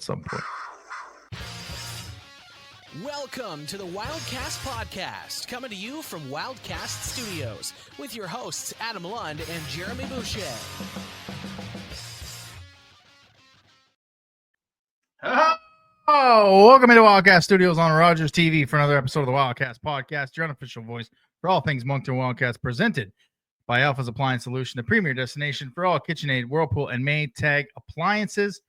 some point. Welcome to the Wildcast podcast, coming to you from Wildcast Studios with your hosts Adam Lund and Jeremy Boucher. Oh, welcome into Wildcast Studios on Rogers TV for another episode of the Wildcast podcast, your unofficial voice for all things Moncton Wildcats, presented by Alpha's Appliance Solution, the premier destination for all KitchenAid, Whirlpool, and Maytag appliances.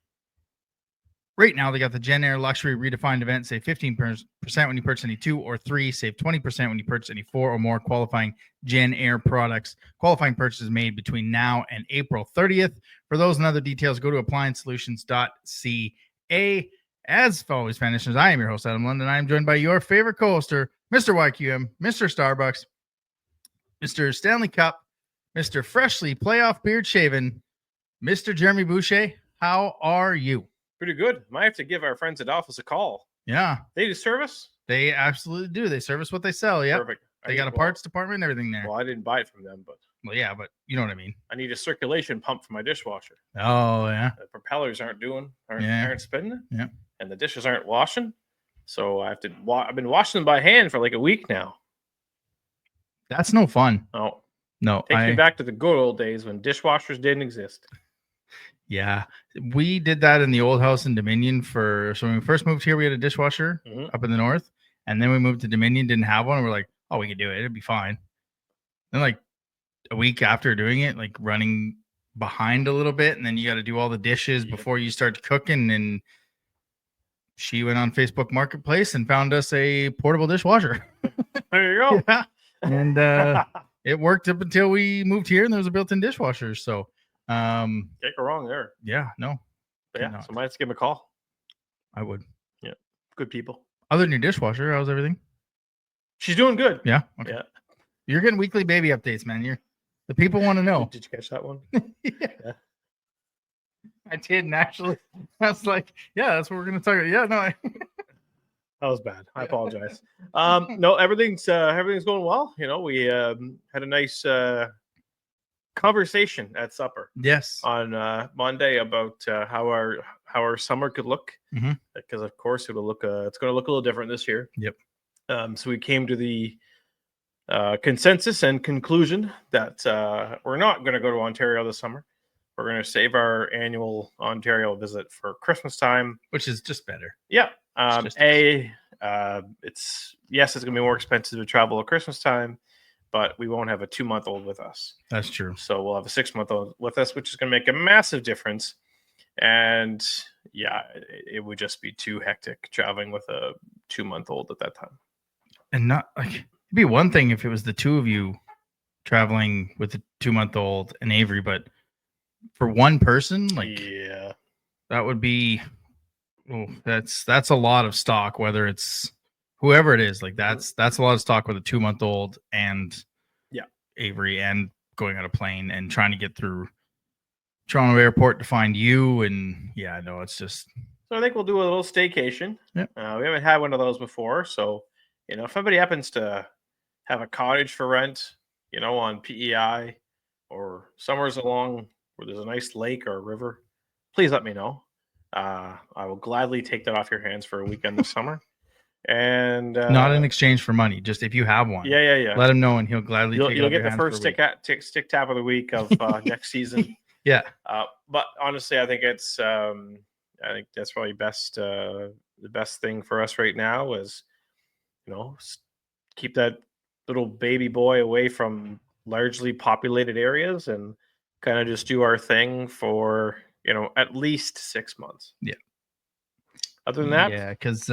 Right now, they got the Gen Air Luxury Redefined event. Save 15% when you purchase any 2 or 3. Save 20% when you purchase any 4 or more qualifying Gen Air products. Qualifying purchases made between now and April 30th. For those and other details, go to appliancesolutions.ca. As always, fan listeners, I am your host, Adam Lund, and I am joined by your favorite co-hoster, Mr. YQM, Mr. Starbucks, Mr. Stanley Cup, Mr. Freshly Playoff Beard Shaven, Mr. Jeremy Boucher. How are you? Pretty good. Might have to give our friends at Alpha's a call. Yeah. They do service? They absolutely do. They service what they sell. Yeah. Perfect. They got a parts department and everything there. Well, I didn't buy it from them, but Yeah, but you know what I mean. I need a circulation pump for my dishwasher. Oh, yeah. The propellers aren't spinning. Yeah. And the dishes aren't washing. So I have to I've been washing them by hand for like a week now. That's no fun. Oh. No. Takes me back to the good old days when dishwashers didn't exist. Yeah. We did that in the old house in Dominion so when we first moved here, we had a dishwasher up in the north. And then we moved to Dominion, didn't have one. And we're like, oh, we can do it. It'd be fine. Then like a week after doing it, like running behind a little bit. And then you got to do all the dishes before you start cooking. And she went on Facebook Marketplace and found us a portable dishwasher. There you go. Yeah. And it worked up until we moved here and there was a built-in dishwasher. So can't go wrong there. yeah, no. But yeah, so might have to give them a call. I would. Yeah. Good people. Other than your dishwasher, how's everything? She's doing good. Yeah. Okay. Yeah. You're getting weekly baby updates, man. The people want to know. Did you catch that one? Yeah. I didn't actually. I was like, yeah, that's what we're gonna talk about. Yeah, no. That was bad. I apologize. No, everything's going well. You know, we had a nice conversation at supper. Yes. On Monday about how our summer could look, because of course it's going to look a little different this year. Yep. So we came to the consensus and conclusion that we're not going to go to Ontario this summer. We're going to save our annual Ontario visit for Christmas time, which is just better. Yeah. It's going to be more expensive to travel at Christmas time, but we won't have a 2-month-old with us. That's true. So we'll have a 6-month-old with us, which is going to make a massive difference. And yeah, it would just be too hectic traveling with a 2-month-old at that time. And not like it'd be one thing if it was the two of you traveling with a 2-month-old and Avery, but for one person, like yeah, that would be that's a lot of stock, whether it's whoever it is. Like that's a lot of stock with a 2-month-old and Avery, and going on a plane and trying to get through Toronto airport to find you. And yeah, no, it's just. So I think we'll do a little staycation. Yeah. We haven't had one of those before, so if anybody happens to have a cottage for rent, on PEI or somewhere's along where there's a nice lake or a river, please let me know. I will gladly take that off your hands for a weekend this summer. And not in exchange for money, just if you have one. Yeah. Let him know, and he'll gladly. You'll get the first stick tap of the week of next season. Yeah. But honestly, I think it's. I think that's probably the best thing for us right now is, keep that little baby boy away from largely populated areas and kind of just do our thing for at least 6 months. Yeah. Other than that, yeah, because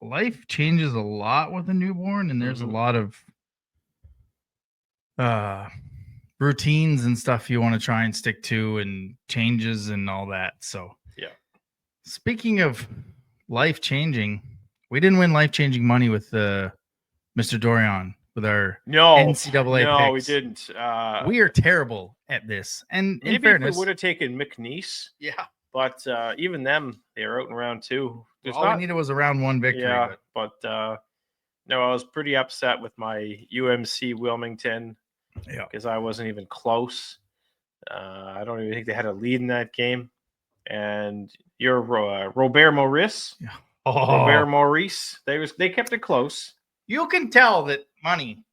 life changes a lot with a newborn, and there's a lot of routines and stuff you want to try and stick to, and changes and all that. So yeah. Speaking of life changing, we didn't win life changing money with Mr. Dorian with our NCAA No, picks. we didn't. We are terrible at this. And maybe in fairness, if we would have taken McNeese. Yeah. But even them, they are out in round 2. All we needed was a round 1 victory. Yeah, but no, I was pretty upset with my UMC Wilmington because I wasn't even close. I don't even think they had a lead in that game. and your Robert Maurice. Yeah. Robert Maurice. They kept it close. You can tell that money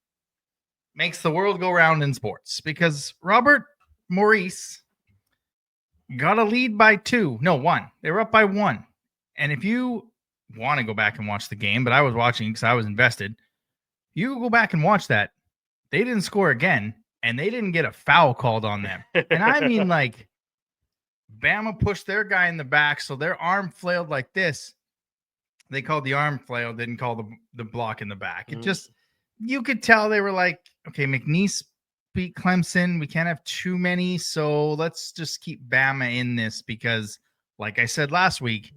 makes the world go round in sports because Robert Maurice got a lead by 1. They were up by 1. And if you want to go back and watch the game, but I was watching because I was invested, you go back and watch that. They didn't score again, and they didn't get a foul called on them. And I mean, like, Bama pushed their guy in the back, so their arm flailed like this. They called the arm flail, didn't call the block in the back. It just, you could tell they were like, okay, McNeese beat Clemson. We can't have too many, so let's just keep Bama in this because, like I said last week,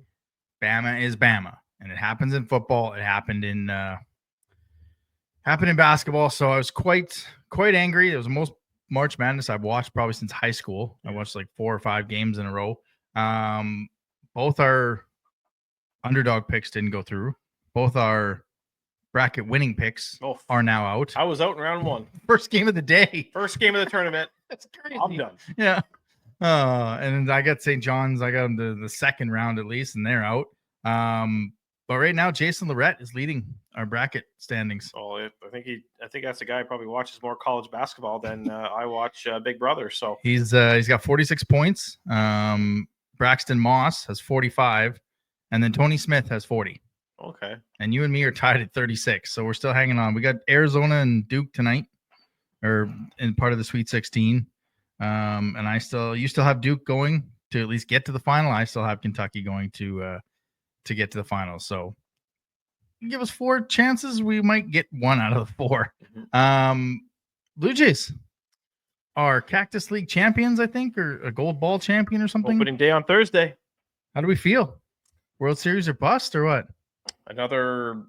Bama is Bama, and it happens in football. It happened in basketball. So I was quite angry. It was the most March Madness I've watched probably since high school. I watched like 4 or 5 games in a row. Both our underdog picks didn't go through. Both our bracket winning picks are now out. I was out in round 1. First game of the day. First game of the tournament. That's crazy. I'm done. Yeah. And I got St. John's. I got them to the second round at least, and they're out. But right now, Jason Lorette is leading our bracket standings. Oh, I think that's a guy who probably watches more college basketball than I watch Big Brother. So he's got 46 points. Braxton Moss has 45, and then Tony Smith has 40. Okay. And you and me are tied at 36, so we're still hanging on. We got Arizona and Duke tonight, or in part of the Sweet 16. And you still have Duke going to at least get to the final. I still have Kentucky going to get to the final. So give us 4 chances. We might get 1 out of the 4. Blue Jays are Cactus League champions, I think, or a gold ball champion or something. Opening day on Thursday. How do we feel? World Series or bust or what? Another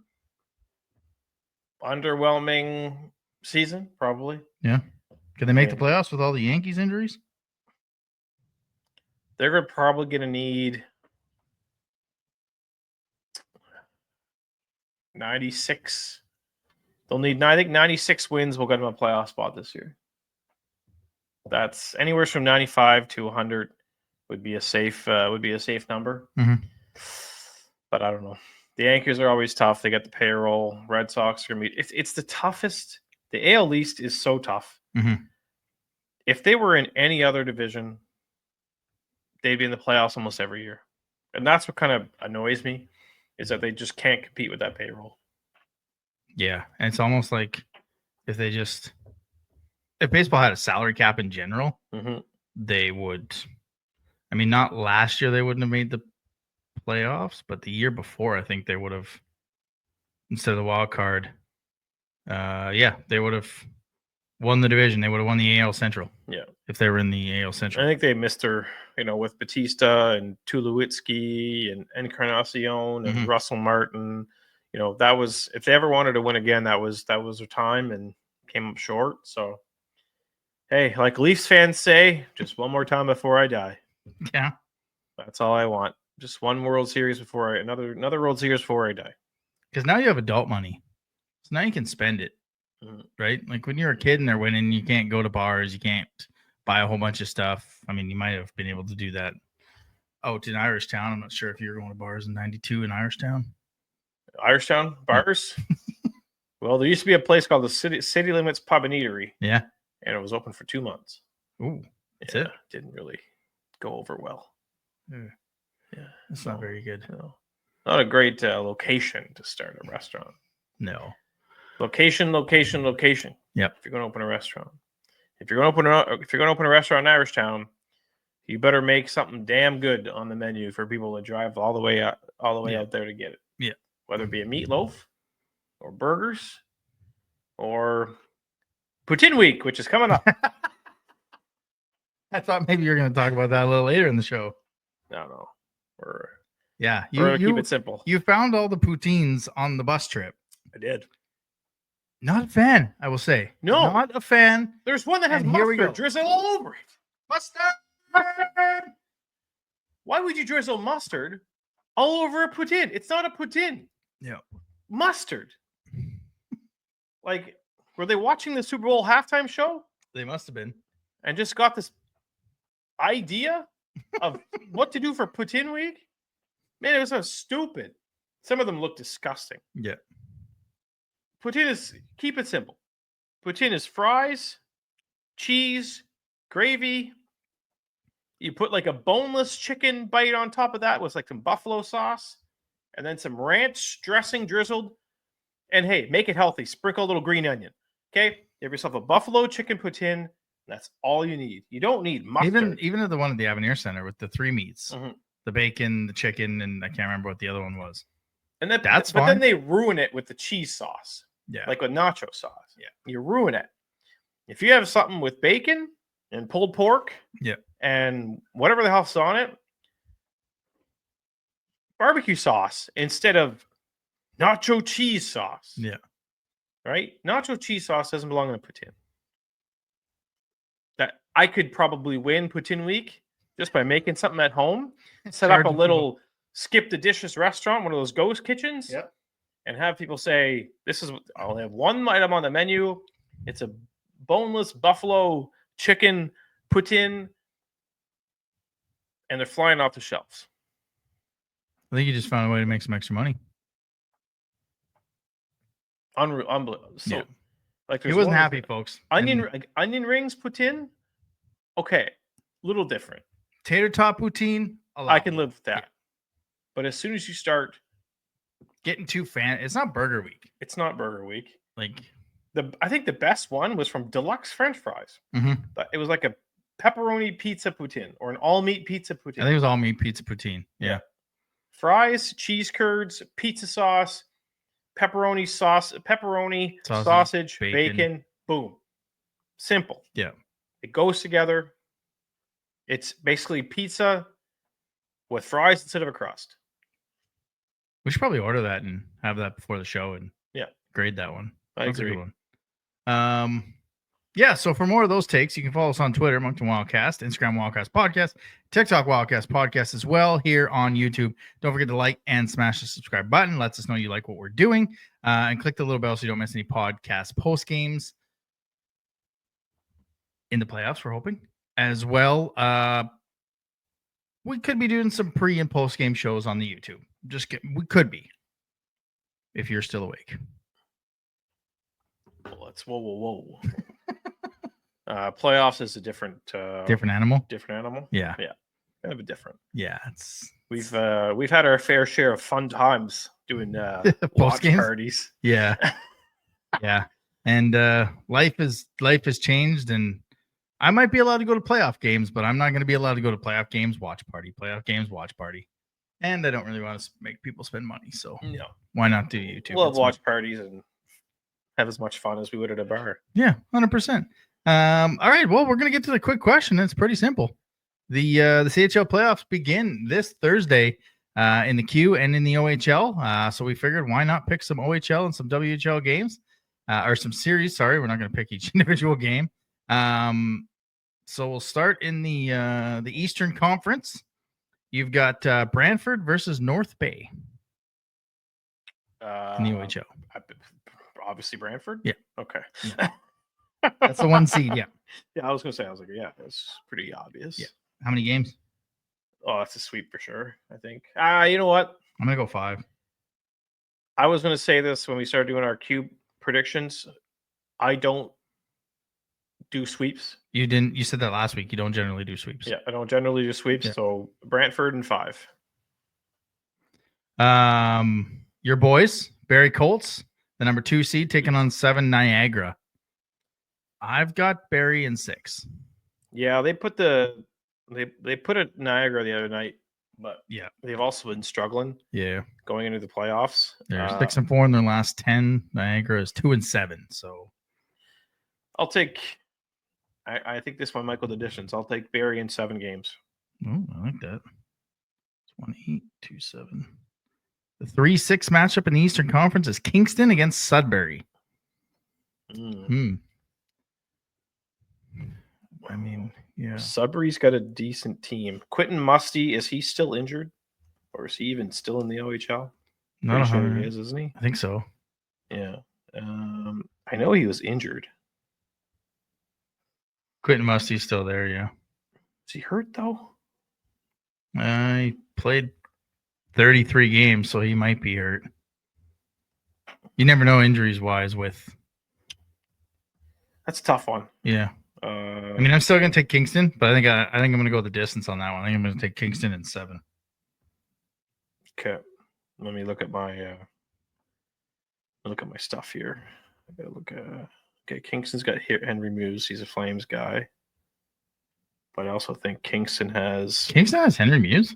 underwhelming season, probably. Yeah. Can they make the playoffs with all the Yankees injuries? They're probably going to need 96. They'll need, I think, 96 wins will get them a playoff spot this year. That's anywhere from 95 to 100 would be a safe number. Mm-hmm. But I don't know. The Yankees are always tough. They get the payroll. Red Sox are going to be. It's the toughest. The AL East is so tough. Mm-hmm. If they were in any other division, they'd be in the playoffs almost every year. And that's what kind of annoys me, is that they just can't compete with that payroll. Yeah. And it's almost like if baseball had a salary cap in general, they would. I mean, not last year they wouldn't have made the playoffs, but the year before, I think they would have, instead of the wild card, they would have won the division. They would have won the AL Central. Yeah. If they were in the AL Central. I think they missed her, with Batista and Tulowitzki and Encarnacion and Russell Martin. That was, if they ever wanted to win again, that was their time, and came up short. So, hey, like Leafs fans say, just one more time before I die. Yeah. That's all I want. Just one World Series before another World Series before I die. Because now you have adult money. So now you can spend it. Right? Like when you're a kid and they're winning, you can't go to bars, you can't buy a whole bunch of stuff. I mean, you might have been able to do that out in Irishtown. I'm not sure if you were going to bars in 92 in Irishtown. Irishtown? Bars? Well, there used to be a place called the City Limits Pub and Eatery. Yeah. And it was open for 2 months. Ooh. That's it? Didn't really go over well. Yeah. That's not very good. No. Not a great location to start a restaurant. No. Location. Yep. If you're going to open a restaurant. If you're going to open a restaurant in Irishtown, you better make something damn good on the menu for people to drive all the way out there to get it. Yeah. Whether it be a meatloaf or burgers or Poutine Week, which is coming up. I thought maybe you were going to talk about that a little later in the show. No. We're you keep it simple. You found all the poutines on the bus trip. I did. Not a fan, I will say. No. Not a fan. There's one that has mustard drizzle all over it. Mustard! Why would you drizzle mustard all over a poutine? It's not a poutine. Yeah. Mustard. Like, were they watching the Super Bowl halftime show? They must have been. And just got this idea of what to do for poutine week. Man, it was so stupid. Some of them look disgusting. Yeah. Poutine is, keep it simple. Poutine is fries, cheese, gravy. You put like a boneless chicken bite on top of that with like some buffalo sauce and then some ranch dressing drizzled. And hey, make it healthy. Sprinkle a little green onion. Okay? Give yourself a buffalo chicken poutine. That's all you need. You don't need mustard. Even at the one at the Avenir Center with the 3 meats, Mhm. the bacon, the chicken, and I can't remember what the other one was. And then, That's but fine. then they ruin it with the cheese sauce. Yeah. Like with nacho sauce. Yeah. You ruin it. If you have something with bacon and pulled pork, yeah, and whatever the hell's on it, barbecue sauce instead of nacho cheese sauce. Yeah. Right? Nacho cheese sauce doesn't belong in a poutine. That I could probably win poutine week just by making something at home, set up a little skip the dishes restaurant, one of those ghost kitchens. Yep. And have people say, this is, I'll have one item on the menu. It's a boneless buffalo chicken poutine. And they're flying off the shelves. I think you just found a way to make some extra money. Unreal. Unbelievable. So, Yeah. like, He wasn't happy, folks. Onion rings poutine. Okay. Little different. Tater tot poutine. I can live with that. Yeah. But as soon as you start getting too it's not burger week. It's not burger week. Like I think the best one was from Deluxe French Fries. Mm-hmm. But it was like a pepperoni pizza poutine or an all meat pizza poutine. I think it was all meat pizza poutine. Yeah. Fries, cheese curds, pizza sauce, pepperoni sausage, bacon. Boom. Simple. Yeah. It goes together. It's basically pizza with fries instead of a crust. We should probably order that and have that before the show and grade that one. That's a good one. Yeah, so for more of those takes, you can follow us on Twitter, Moncton Wildcast, Instagram Wildcast Podcast, TikTok Wildcast Podcast as well here on YouTube. Don't forget to like and smash the subscribe button. Lets us know you like what we're doing. And click the little bell so you don't miss any podcast post games in the playoffs, we're hoping. As well, we could be doing some pre and post game shows on the YouTube. We could be, if you're still awake. Well, it's whoa. Playoffs is a different animal. Different animal. Yeah. Kind of a different. Yeah, it's we've had our fair share of fun times doing watch parties. Yeah. Yeah. And life has changed, and I might be allowed to go to playoff games, but I'm not going to be allowed to go to playoff games watch party. And I don't really want to make people spend money, so why not do YouTube? We'll watch parties and have as much fun as we would at a bar. Yeah, 100%. All right, well, we're going to get to the quick question. It's pretty simple. The CHL playoffs begin this Thursday in the Q and in the OHL. So we figured why not pick some OHL and some WHL games or some series. Sorry, we're not going to pick each individual game. So we'll start in the Eastern Conference. You've got Brantford versus North Bay in the OHL. Obviously Brantford? Yeah. Okay. Yeah. That's the 1 seed, yeah. Yeah, I was going to say, it's pretty obvious. Yeah. How many games? Oh, that's a sweep for sure, I think. You know what? I'm going to go 5. I was going to say this when we started doing our cube predictions. I don't do sweeps. You said that last week. You don't generally do sweeps. Yeah, I don't generally do sweeps. Yeah. So Brantford and 5. Your boys, Barrie Colts, the number 2 seed, taking on 7 Niagara. I've got Barrie in 6. Yeah, they put they put it Niagara the other night, but yeah, they've also been struggling. Yeah, going into the playoffs. They're 6-4 in their last 10. Niagara is 2-7. So I'll take. I think this one might go the distance. I'll take Barrie in 7 games. Oh, I like that. 1-8, 2-7. The 3-6 matchup in the Eastern Conference is Kingston against Sudbury. I mean, yeah. Sudbury's got a decent team. Quentin Musty, is he still injured? Or is he even still in the OHL? Not sure he is, isn't he? I think so. Yeah. I know he was injured. Quentin Musty's still there, yeah. Is he hurt, though? He played 33 games, so he might be hurt. You never know injuries wise with. That's a tough one. Yeah. I mean, I'm still gonna take Kingston, but I think I'm gonna go the distance on that one. I think I'm gonna take Kingston in 7. Okay. Let me look at my stuff here. I gotta look at. Okay, Kingston's got Henry Muse. He's a Flames guy. But I also think Kingston has Henry Muse?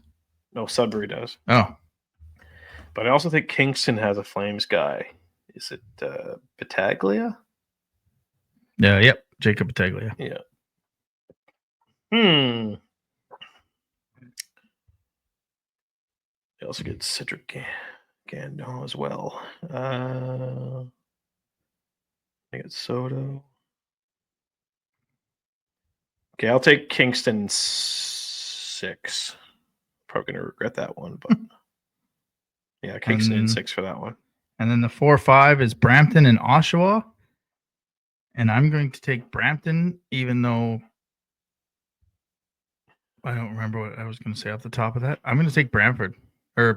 No, Sudbury does. Oh. But I also think Kingston has a Flames guy. Is it Battaglia? Yeah, yep. Jacob Battaglia. Yeah. They also get Cedric Gandon as well. I got Soto. Okay, I'll take Kingston 6. Probably going to regret that one, but yeah, Kingston in 6 for that one. And then the 4-5 is Brampton and Oshawa. And I'm going to take Brampton, even though I don't remember what I was going to say off the top of that. I'm going to take Brampton. Yeah.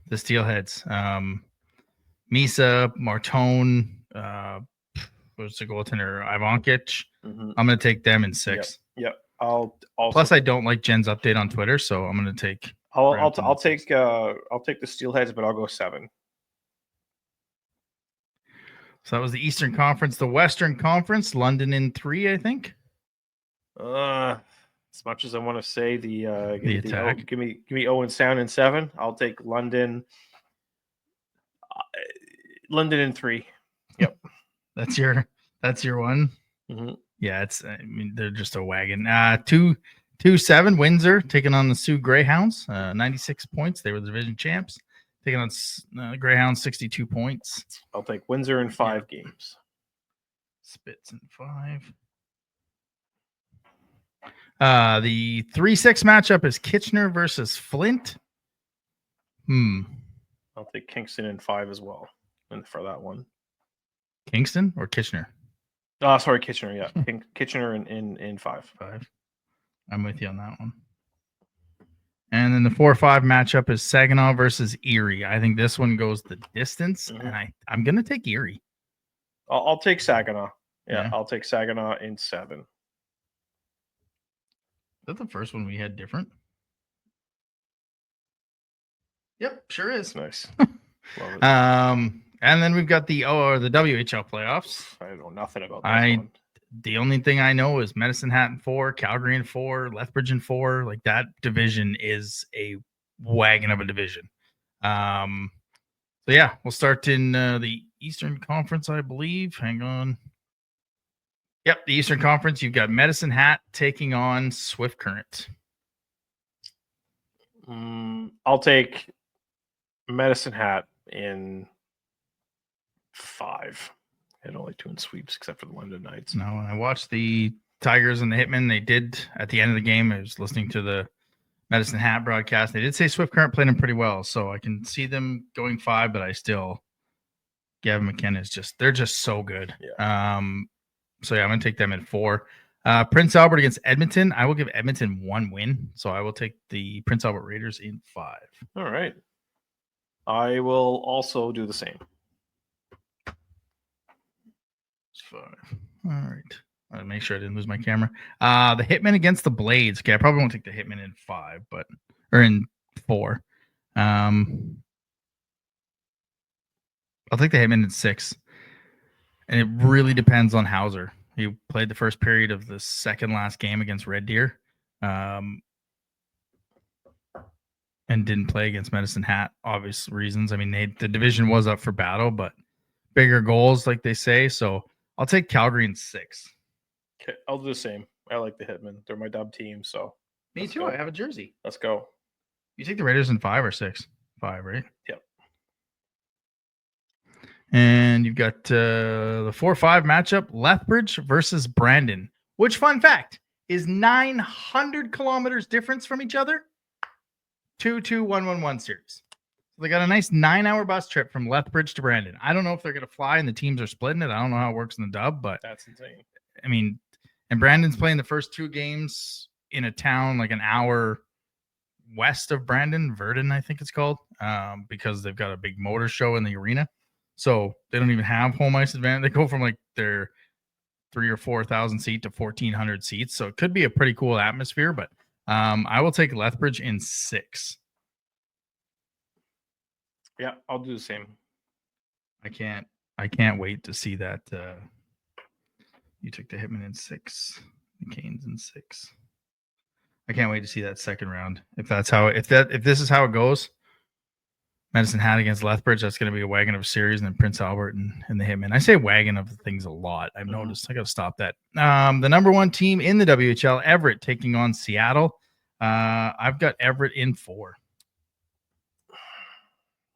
The Steelheads. Misa, Martone, what's the goaltender? Ivankic. Mm-hmm. I'm going to take them in 6. Yep. I'll also. Plus, I don't like Jen's update on Twitter, so I'm going to take. I'll take the Steelheads, but I'll go 7. So that was the Eastern Conference. The Western Conference, London in 3, I think. As much as I want to say the attack. Give me Owen Sound in 7. I'll take London. London in 3. Yep. That's your one. Mm-hmm. Yeah, they're just a wagon. 2-7 Windsor taking on the Sioux Greyhounds. 96 points. They were the division champs. Taking on Greyhounds, 62 points. I'll take Windsor in 5 games. Spits in 5. The 3-6 matchup is Kitchener versus Flint. I'll take Kingston in 5 as well. And for that one. Kingston or Kitchener? Oh, sorry, Kitchener. Yeah, Kitchener in 5. I'm with you on that one. And then the 4-5 matchup is Saginaw versus Erie. I think this one goes the distance, and I'm going to take Erie. I'll take Saginaw. Yeah, I'll take Saginaw in 7. Is that the first one we had different? Yep, sure is. Nice. Love it. And then we've got the WHL playoffs. I know nothing about that one. The only thing I know is Medicine Hat in 4, Calgary in 4, Lethbridge in 4. Like, that division is a wagon of a division. So yeah, we'll start in the Eastern Conference, I believe. Hang on. Yep, the Eastern Conference. You've got Medicine Hat taking on Swift Current. I'll take Medicine Hat in 5. I had only 2 in sweeps except for the London Knights. No, when I watched the Tigers and the Hitmen, they did at the end of the game. I was listening to the Medicine Hat broadcast. They did say Swift Current played them pretty well, so I can see them going 5. But I still, Gavin McKenna is they're just so good. Yeah. So yeah, I'm gonna take them in 4. Prince Albert against Edmonton. I will give Edmonton 1 win, so I will take the Prince Albert Raiders in 5. All right. I will also do the same. 5. All right. I'll make sure I didn't lose my camera. The Hitmen against the Blades. Okay, I probably won't take the Hitmen in 5, or in 4. I'll take the Hitmen in 6. And it really depends on Hauser. He played the first period of the second last game against Red Deer. And didn't play against Medicine Hat, obvious reasons. I mean, the division was up for battle, but bigger goals, like they say. So I'll take Calgary in 6. Okay, I'll do the same. I like the Hitmen. They're my dub team, so. Me too. Go. I have a jersey. Let's go. You take the Raiders in 5 or 6? 5, right? Yep. And you've got the 4-5 matchup, Lethbridge versus Brandon, which, fun fact, is 900 kilometers difference from each other. 2-2-1-1-1 series. So they got a nice 9-hour bus trip from Lethbridge to Brandon. I don't know if they're going to fly and the teams are splitting it. I don't know how it works in the dub, but that's insane. I mean, and Brandon's playing the first 2 games in a town like an hour west of Brandon, Verdun, I think it's called, because they've got a big motor show in the arena. So they don't even have home ice advantage. They go from like their 3,000 or 4,000 seat to 1,400 seats. So it could be a pretty cool atmosphere, but I will take Lethbridge in 6. Yeah, I'll do the same. I can't wait to see that. You took the Hitmen in 6, the Canes in 6. I can't wait to see that second round. If this is how it goes, Medicine Hat against Lethbridge, that's going to be a wagon of a series, and then Prince Albert and the Hitmen. I say wagon of things a lot. I've noticed. I got to stop that. The number 1 team in the WHL, Everett, taking on Seattle. I've got Everett in 4.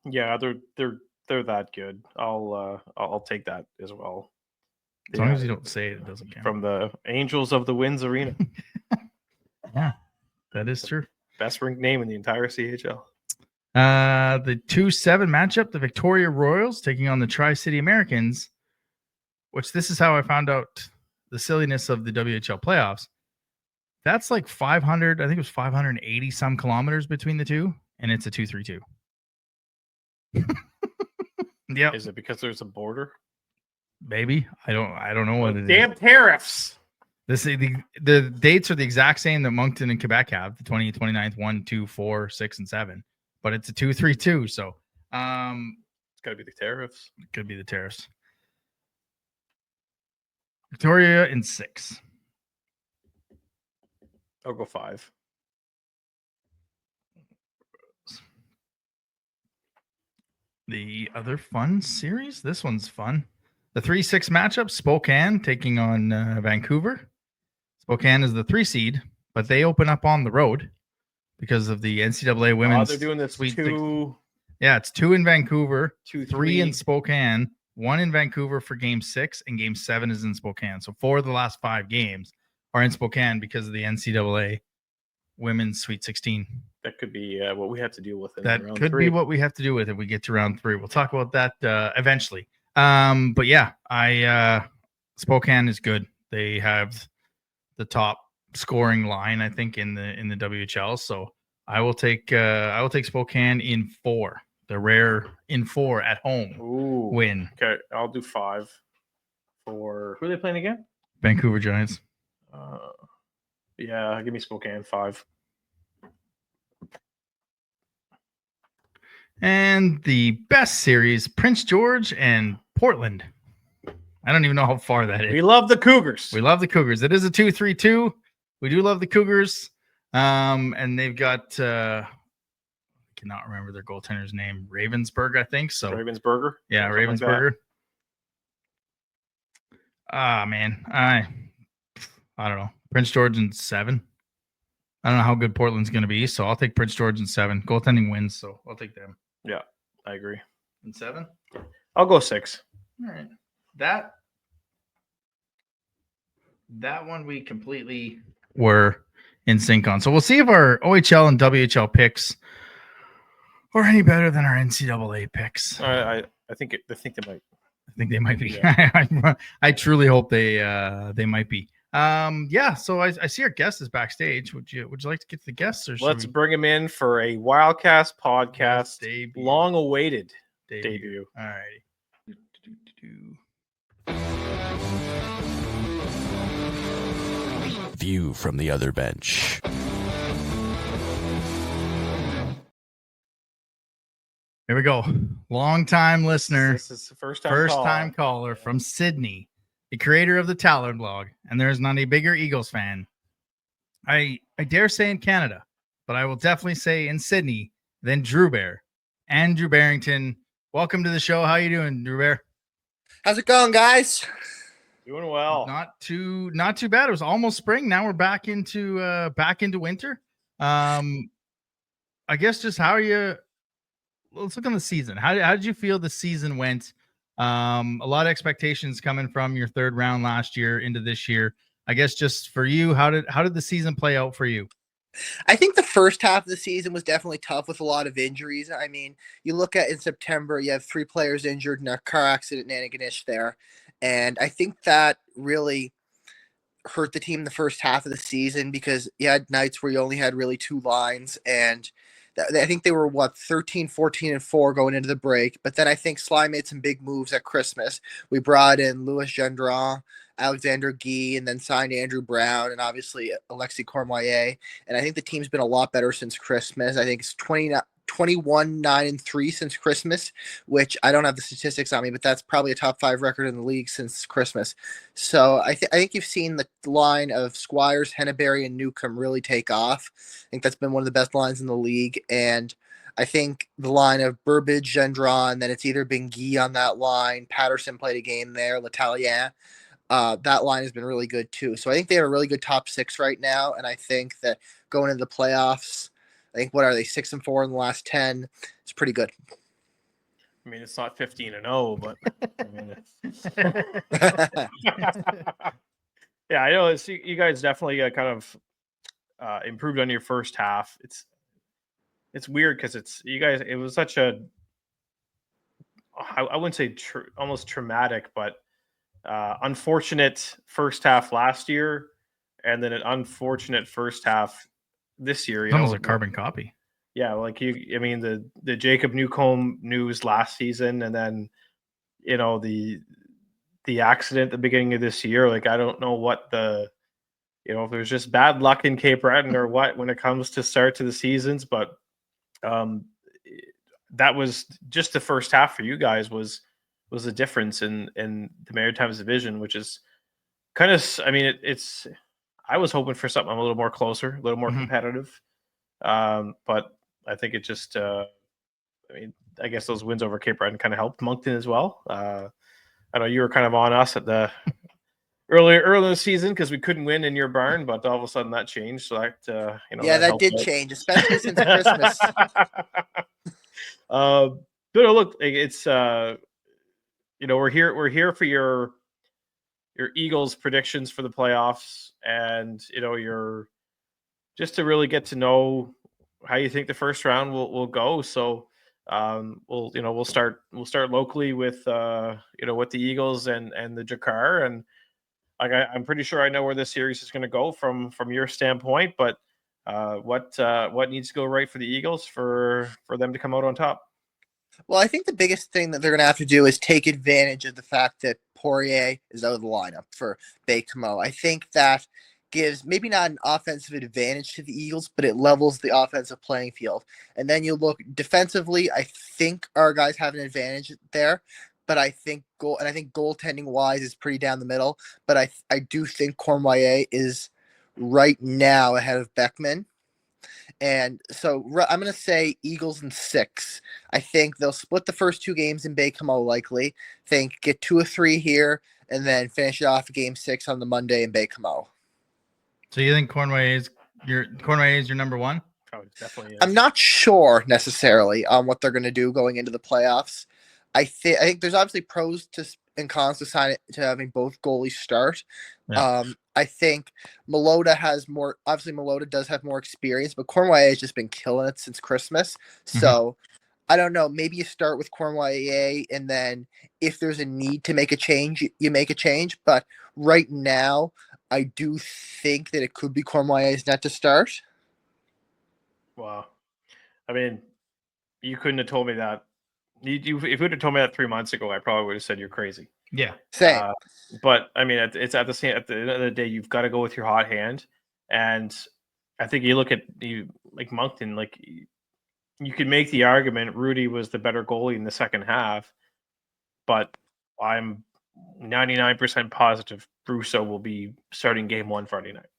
Yeah, they're that good. I'll take that as well. As long as you don't say it, it doesn't count. From the Angels of the Winds Arena. Yeah, that is true. Best rink name in the entire CHL. The 2-7 matchup, the Victoria Royals taking on the Tri-City Americans, which this is how I found out the silliness of the WHL playoffs. That's like 500, I think it was 580 some kilometers between the two, and it's a 2-3-2. Yeah. Is it because there's a border? Maybe. I don't know what it is. Damn tariffs. The dates are the exact same that Moncton and Quebec have, the 20th, 29th, 1, 2, 4, 6, and 7. But it's a 2-3-2. So it's gotta be the tariffs. It could be the tariffs. Victoria in 6. I'll go 5. The other fun series. This one's fun. The 3-6 matchup, Spokane taking on Vancouver. Spokane is the 3 seed, but they open up on the road because of the NCAA women's. They're doing this Sweet 2. Yeah, it's 2 in Vancouver, 2, 3 in Spokane, 1 in Vancouver for Game 6, and Game 7 is in Spokane. So 4 of the last 5 games are in Spokane because of the NCAA women's Sweet 16. That could be what we have to deal with. That round could 3. be what we have to do with it. We get to round 3. We'll talk about that eventually. But yeah, Spokane is good. They have the top scoring line, I think, in the WHL. So I will take Spokane in 4. The rare in 4 at home win. Okay, I'll do 5 for who are they playing again? Vancouver Giants. Yeah, give me Spokane 5. And the best series, Prince George and Portland. I don't even know how far that is. We love the Cougars. We love the Cougars. It is a 2-3-2. We do love the Cougars. And they've got I cannot remember their goaltender's name. Ravensburg, I think. So Ravensburger? Yeah, Ravensburger. Man. I don't know. Prince George in 7. I don't know how good Portland's going to be, so I'll take Prince George in 7. Goaltending wins, so I'll take them. Yeah, I agree. In 7? I'll go 6. All right. That one we completely were in sync on. So we'll see if our OHL and WHL picks are any better than our NCAA picks. I think they might. I think they might be. Yeah. I truly hope they might be. Yeah, so I see our guest is backstage. Would you like to get to the guests, or let's bring him in for a Wildcast podcast debut. Long awaited debut. All right. View from the other bench. Here we go. Long time listener. This is the first time caller from Sydney, the creator of the Talon Blog, and there's not a bigger Eagles fan. I dare say in Canada, but I will definitely say in Sydney than Drew Bear. Andrew Barrington, welcome to the show. How you doing, Drew Bear? How's it going, guys? Doing well. Not too bad. It was almost spring. Now we're back into winter. I guess just how are you? Let's look on the season. How did you feel the season went? A lot of expectations coming from your third round last year into this year. I guess just for you, how did the season play out for you? I think the first half of the season was definitely tough with a lot of injuries. I mean, you look at in September, you have 3 players injured in a car accident in Antigonish there. And I think that really hurt the team the first half of the season because you had nights where you only had really 2 lines, and I think they were 13, 14, and 4 going into the break. But then I think Sly made some big moves at Christmas. We brought in Louis Gendron, Alexander Guy, and then signed Andrew Brown and obviously Alexis Cornoyer. And I think the team's been a lot better since Christmas. I think it's 21, 9, and 3 since Christmas, which I don't have the statistics on me, but that's probably a top 5 record in the league since Christmas. So I think you've seen the line of Squires, Henneberry, and Newcomb really take off. I think that's been one of the best lines in the league. And I think the line of Burbage, Gendron, then it's either been Guy on that line, Patterson played a game there, L'Italien. That line has been really good too. So I think they have a really good top 6 right now. And I think that going into the playoffs, I think, what are they, 6-4 in the last 10? It's pretty good. I mean, it's not 15-0, but I mean, yeah, I know you guys definitely kind of improved on your first half. It's weird because it was such a, I wouldn't say almost traumatic, but unfortunate first half last year, and then an unfortunate first half this year. Almost a carbon copy. Yeah, like the Jacob Newcomb news last season, and then the accident at the beginning of this year. Like, I don't know what if there's just bad luck in Cape Breton or what when it comes to start to the seasons, but that was just the first half for you guys was the difference in the Maritimes division, which is kind of, I mean, it's I was hoping for something a little more closer, a little more competitive. But I think it just, I guess those wins over Cape Breton kind of helped Moncton as well. I know you were kind of on us at the early in the season because we couldn't win in your barn, but all of a sudden that changed. So that, that did change, especially since Christmas. But look, it's, we're here for your Eagles predictions for the playoffs, and your just to really get to know how you think the first round will go. So we'll start locally with with the Eagles and the Drakkar, and I'm pretty sure I know where this series is going to go from your standpoint, but what needs to go right for the Eagles for them to come out on top? Well, I think the biggest thing that they're going to have to do is take advantage of the fact that Poirier is out of the lineup for Baie-Comeau. I think that gives maybe not an offensive advantage to the Eagles, but it levels the offensive playing field. And then you look defensively, I think our guys have an advantage there, but I think goaltending wise is pretty down the middle. But I do think Cornoyer is right now ahead of Beckman. And so I'm going to say Eagles in 6. I think they'll split the first 2 games in Baie-Comeau likely. Get 2 or 3 here, and then finish it off game 6 on the Monday in Baie-Comeau. So you think Cornoyer is your number 1? Oh, it definitely is. I'm not sure necessarily on what they're going to do going into the playoffs. I think there's obviously pros and cons to having both goalies start. Yeah. I think Malota has more. Obviously, Malota does have more experience, but Cornoyer has just been killing it since Christmas. So I don't know. Maybe you start with Cornoyer, and then if there's a need to make a change, you make a change. But right now, I do think that it could be Cornoyer's net to start. Wow. I mean, you couldn't have told me that. If you would have told me that 3 months ago, I probably would have said you're crazy. Yeah. Same. But I mean, it's at the end of the day, you've got to go with your hot hand. And I think you look at like Moncton, like you could make the argument Rudy was the better goalie in the second half, but I'm 99% positive Brousseau will be starting game 1 Friday night.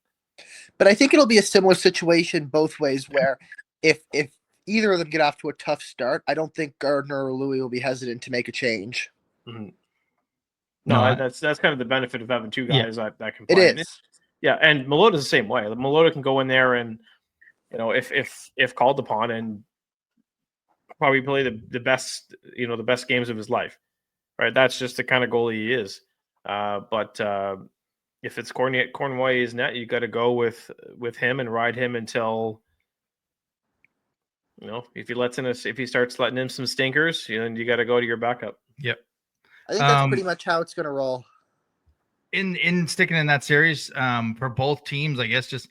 But I think it'll be a similar situation both ways, where if either of them get off to a tough start, I don't think Gardner or Louis will be hesitant to make a change. Mm-hmm. No, that's kind of the benefit of having 2 guys that can play. It is. Yeah, and Melota's the same way. Melota can go in there and, if called upon, and probably play the best, the best games of his life. Right? That's just the kind of goalie he is. But if it's Cornoyer's net, you got to go with him and ride him until, if he starts letting in some stinkers, you got to go to your backup. Yep. I think that's pretty much how it's going to roll. in sticking in that series, for both teams, I guess just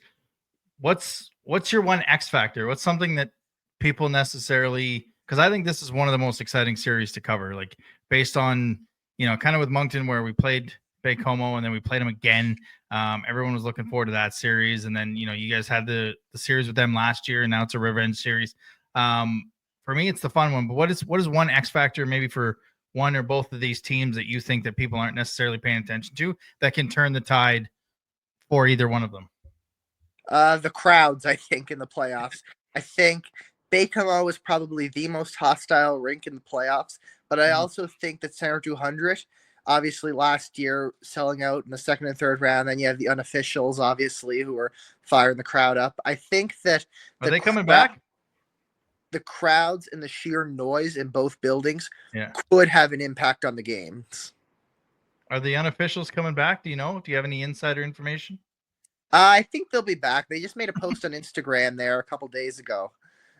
what's your one X factor? What's something that people necessarily, because I think this is one of the most exciting series to cover, like based on, kind of with Moncton where we played Baie-Comeau and then we played them again. Everyone was looking forward to that series. And then, you guys had the series with them last year and now it's a revenge series. For me, it's the fun one, but what is one X factor maybe for one or both of these teams that you think that people aren't necessarily paying attention to that can turn the tide for either one of them? The crowds, I think, in the playoffs. I think Baie-Comeau is probably the most hostile rink in the playoffs, but I also think that Center 200, obviously last year selling out in the second and third round, then you have the unofficials, obviously, who are firing the crowd up. I think that are they coming back? The crowds and the sheer noise in both buildings could have an impact on the games. Are the unofficials coming back? Do you know? Do you have any insider information? I think they'll be back. They just made a post on Instagram there a couple days ago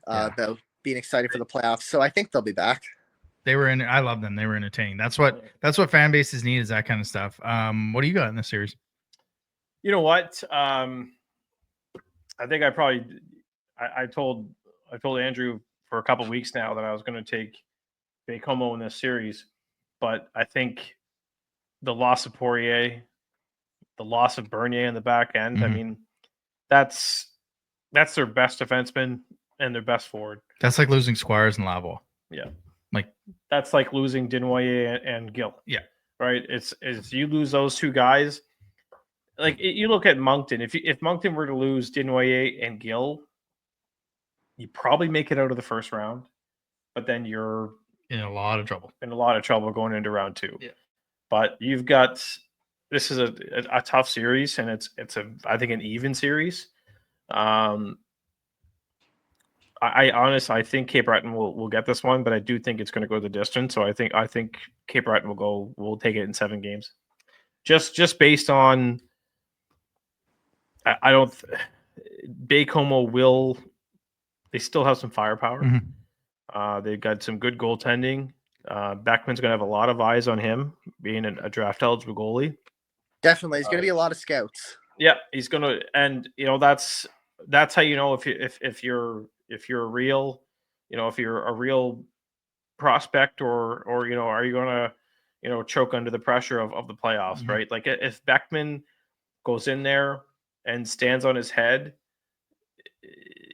about being excited for the playoffs. So I think they'll be back. I love them. They were entertaining. That's what fan bases need, is that kind of stuff. What do you got in this series? You know what? I think I told Andrew for a couple of weeks now that I was going to take Baie-Comeau in this series, but I think the loss of Poirier, the loss of Bernier in the back end, I mean, that's their best defenseman and their best forward. That's like losing Squires and Lavo. Yeah. Like that's like losing Desnoyers and Gill. Yeah. Right. It's you lose those two guys. Like you look at Moncton, if Moncton were to lose Desnoyers and Gill, you probably make it out of the first round, but then you're in a lot of trouble. Going into round two. Yeah. But you've got, this is a tough series, and it's I think an even series. I think Cape Breton will get this one, but I do think it's going to go the distance. So I think Cape Breton will take it in 7 games. Just based on, I don't, Baie-Comeau will, they still have some firepower. Mm-hmm. They've got some good goaltending. Beckman's going to have a lot of eyes on him, being a draft eligible goalie. Definitely, he's going to be a lot of scouts. Yeah, he's going to, and that's how you know if you're a real, if you're a real prospect or are you going to choke under the pressure of the playoffs, mm-hmm. right? Like if Beckman goes in there and stands on his head,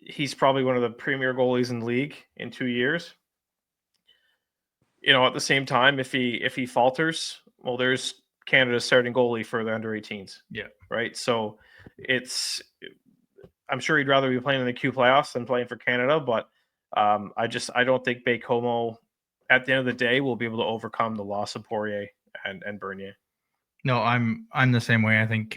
he's probably one of the premier goalies in the league in 2 years. At the same time, if he falters, well, there's Canada's starting goalie for the under 18s. Yeah. Right. So I'm sure he'd rather be playing in the Q playoffs than playing for Canada, but I don't think Baie-Comeau at the end of the day will be able to overcome the loss of Poirier and Bernier. No, I'm the same way. I think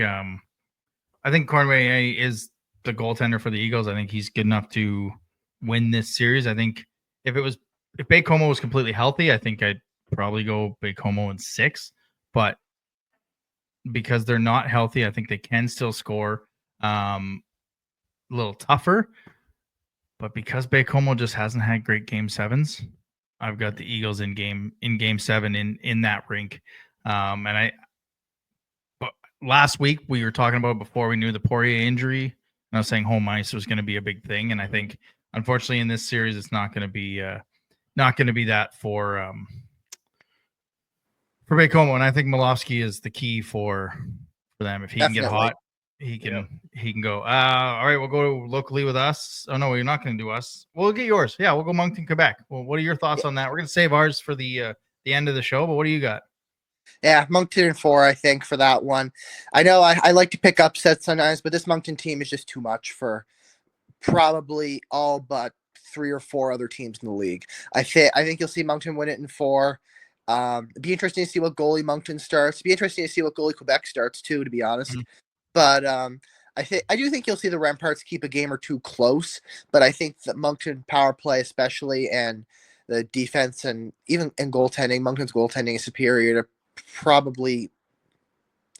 Cornway is the goaltender for the Eagles. I think he's good enough to win this series. I think if Baie-Comeau was completely healthy, I think I'd probably go Baie-Comeau in 6, but because they're not healthy, I think they can still score. A little tougher, but because Baie-Comeau just hasn't had great game 7s, I've got the Eagles in game 7 in that rink. But last week we were talking about, before we knew the Poirier injury, and I was saying home ice was going to be a big thing, and I think unfortunately in this series it's not going to be that for Baie-Comeau, and I think Malofsky is the key for them. If he can get hot, he can go. All right, we'll go locally with us. Oh no, you're not going to do us. We'll get yours. Yeah, we'll go Moncton, Quebec. Well, what are your thoughts on that? We're going to save ours for the end of the show, but what do you got? Yeah, Moncton in 4, I think, for that one. I know I like to pick upsets sometimes, but this Moncton team is just too much for probably all but 3 or 4 other teams in the league. I think you'll see Moncton win it in 4. It'd be interesting to see what goalie Moncton starts. It'd be interesting to see what goalie Quebec starts too, to be honest. Mm-hmm. But I do think you'll see the Remparts keep a game or 2 close. But I think that Moncton power play, especially, and the defense and even in goaltending, Moncton's goaltending is superior to probably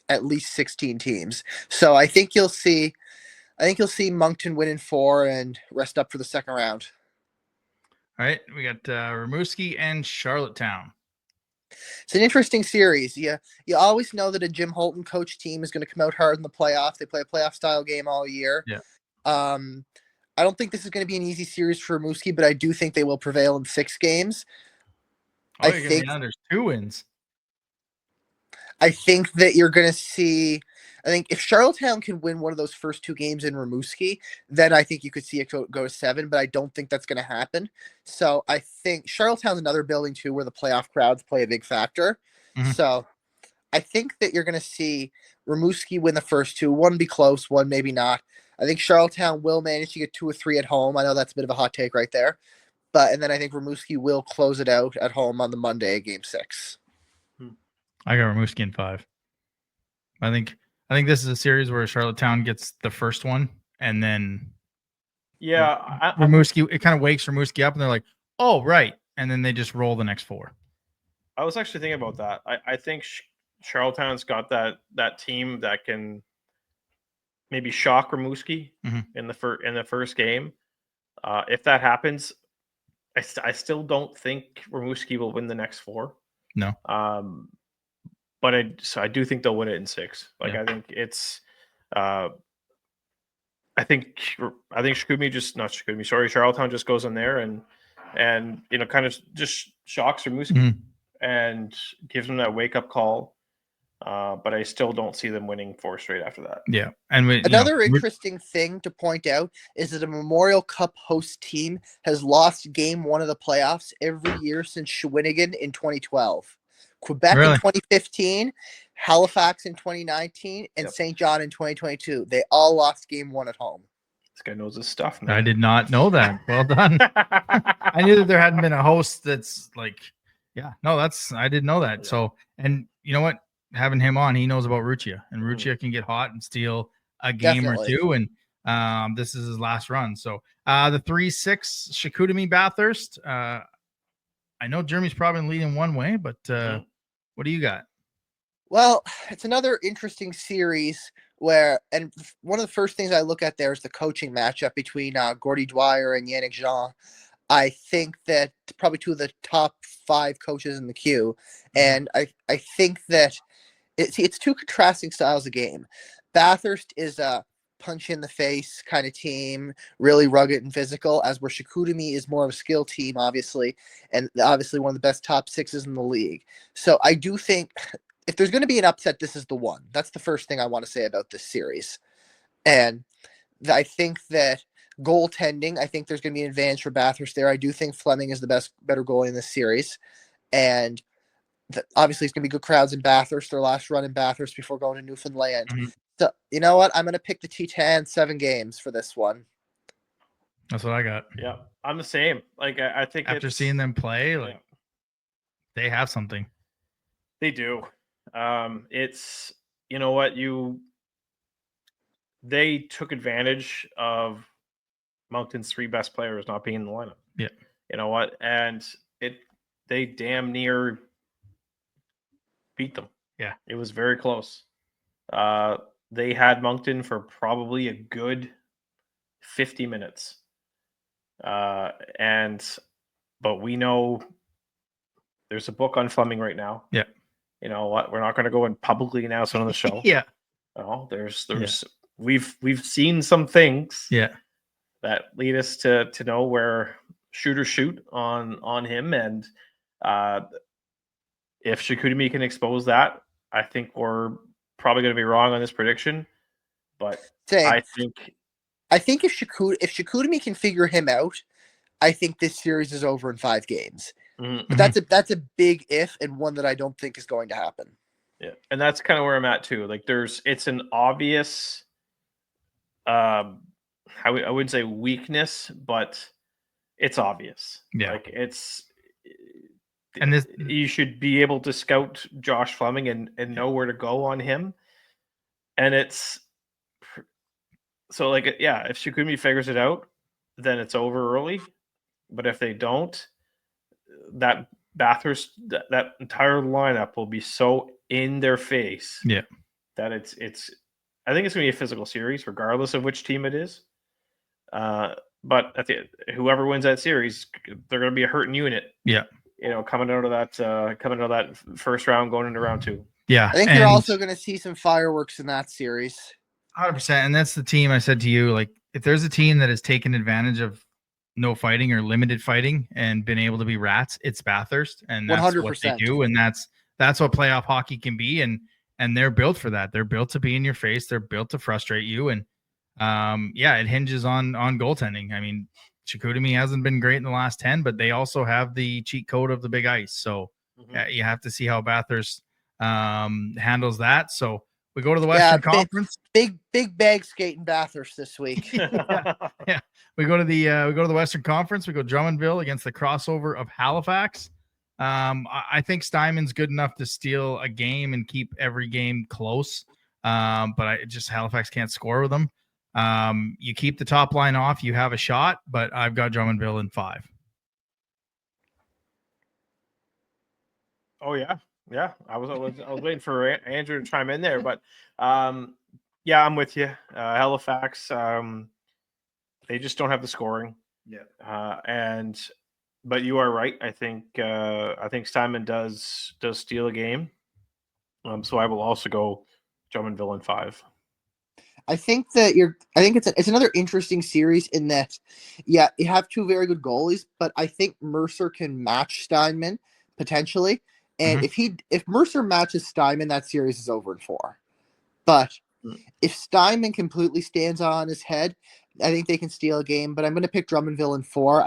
at least 16 teams. So I think you'll see Moncton win in 4 and rest up for the second round. All right, we got Rimouski and Charlottetown. It's an interesting series. You always know that a Jim Holton coach team is going to come out hard in the playoffs. They play a playoff style game all year. Yeah. I don't think this is going to be an easy series for Rimouski, but I do think they will prevail in 6 games. Oh, you're gonna be on. There's 2 wins. I think that you're going to see. I think if Charlottetown can win one of those first 2 games in Rimouski, then I think you could see it go to 7. But I don't think that's going to happen. So I think Charlottetown's another building too, where the playoff crowds play a big factor. Mhm. So I think that you're going to see Rimouski win the first 2. One be close, one maybe not. I think Charlottetown will manage to get 2 or 3 at home. I know that's a bit of a hot take right there. And then I think Rimouski will close it out at home on the Monday, game 6. I got Rimouski in 5. I think this is a series where Charlottetown gets the first one, and then Rimouski, it kind of wakes Rimouski up, and they're like, "Oh, right," and then they just roll the next 4. I was actually thinking about that. I think Charlottetown's got that team that can maybe shock Rimouski in the first game. If that happens, I still don't think Rimouski will win the next 4. No. But I do think they'll win it in 6. Like, yeah. I think it's I think Charlottetown just goes in there and kind of just shocks Rimouski and gives them that wake up call. But I still don't see them winning 4 straight after that. Yeah. And another interesting thing to point out is that a Memorial Cup host team has lost game 1 of the playoffs every year since Shawinigan in 2012. Quebec in 2015, Halifax in 2019, and St. John in 2022. They all lost game 1 at home. This guy knows his stuff, man. I did not know that. Well done. I knew that there hadn't been a host that's like, I didn't know that. Yeah. So, and you know what? Having him on, he knows about Ruccia, and Ruccia can get hot and steal a game or 2. And this is his last run. So the 3-6 Chicoutimi Bathurst. I know Jeremy's probably leading one way, but what do you got? Well, it's another interesting series and one of the first things I look at there is the coaching matchup between Gordy Dwyer and Yannick Jean. I think that probably 2 of the top 5 coaches in the queue. And I think that it's 2 contrasting styles of game. Bathurst is a punch in the face kind of team, really rugged and physical, as where Chicoutimi is more of a skill team, obviously, and obviously one of the best top 6s in the league. So I do think if there's going to be an upset, this is the one. That's the first thing I want to say about this series. And I think that goaltending, I think there's going to be an advantage for Bathurst there. I do think Fleming is the better goalie in this series. And obviously it's going to be good crowds in Bathurst, their last run in Bathurst before going to Newfoundland. So, you know what? I'm going to pick the T10 7 games for this one. That's what I got. Yeah, I'm the same. Like, I think after seeing them play, they have something. They do. It's, you know what? They took advantage of Moncton's 3 best players not being in the lineup. Yeah. You know what? And they damn near beat them. Yeah. It was very close. They had Moncton for probably a good 50 minutes. But we know there's a book on Fleming right now. Yeah. You know what? We're not going to go and publicly announce it on the show. Yeah. No, we've seen some things. Yeah. That lead us to know where shoot or shoot on him. And if Chicoutimi can expose that, I think we're probably going to be wrong on this prediction. But I think if Chicoutimi can figure him out, I think this series is over in 5 games. But that's a big if, and one that I don't think is going to happen. Yeah, and that's kind of where I'm at too. Like, it's an obvious, I wouldn't say weakness, but it's obvious. Yeah, like and you should be able to scout Josh Fleming and know where to go on him. And it's so if Chicoutimi figures it out, then it's over early. But if they don't, that Bathurst, that entire lineup will be so in their face. Yeah. That I think it's going to be a physical series, regardless of which team it is. But whoever wins that series, they're going to be a hurting unit. Yeah. coming out of that first round, going into round 2. Yeah. I think you're also going to see some fireworks in that series. 100%. And that's the team I said to you, like, if there's a team that has taken advantage of no fighting or limited fighting and been able to be rats, it's Bathurst. And that's 100%. What they do. And that's what playoff hockey can be. And they're built for that. They're built to be in your face. They're built to frustrate you. And it hinges on goaltending. I mean, Chicoutimi hasn't been great in the last 10, but they also have the cheat code of the big ice. So you have to see how Bathurst handles that. So we go to the Western Conference. Big bag skating Bathurst this week. yeah. We go to the Western Conference. We go Drummondville against the crossover of Halifax. I think Steinman's good enough to steal a game and keep every game close. But Halifax can't score with them. You keep the top line off, you have a shot, but I've got Drummondville in 5. Oh yeah. Yeah. I was waiting for Andrew to chime in there, but yeah, I'm with you. Halifax, they just don't have the scoring. Yeah. But you are right. I think Steinman does steal a game. So I will also go Drummondville in 5. I think it's another interesting series in that, you have 2 very good goalies, but I think Mercer can match Steinman potentially. And if Mercer matches Steinman, that series is over in 4. But if Steinman completely stands on his head, I think they can steal a game. But I'm going to pick Drummondville in 4.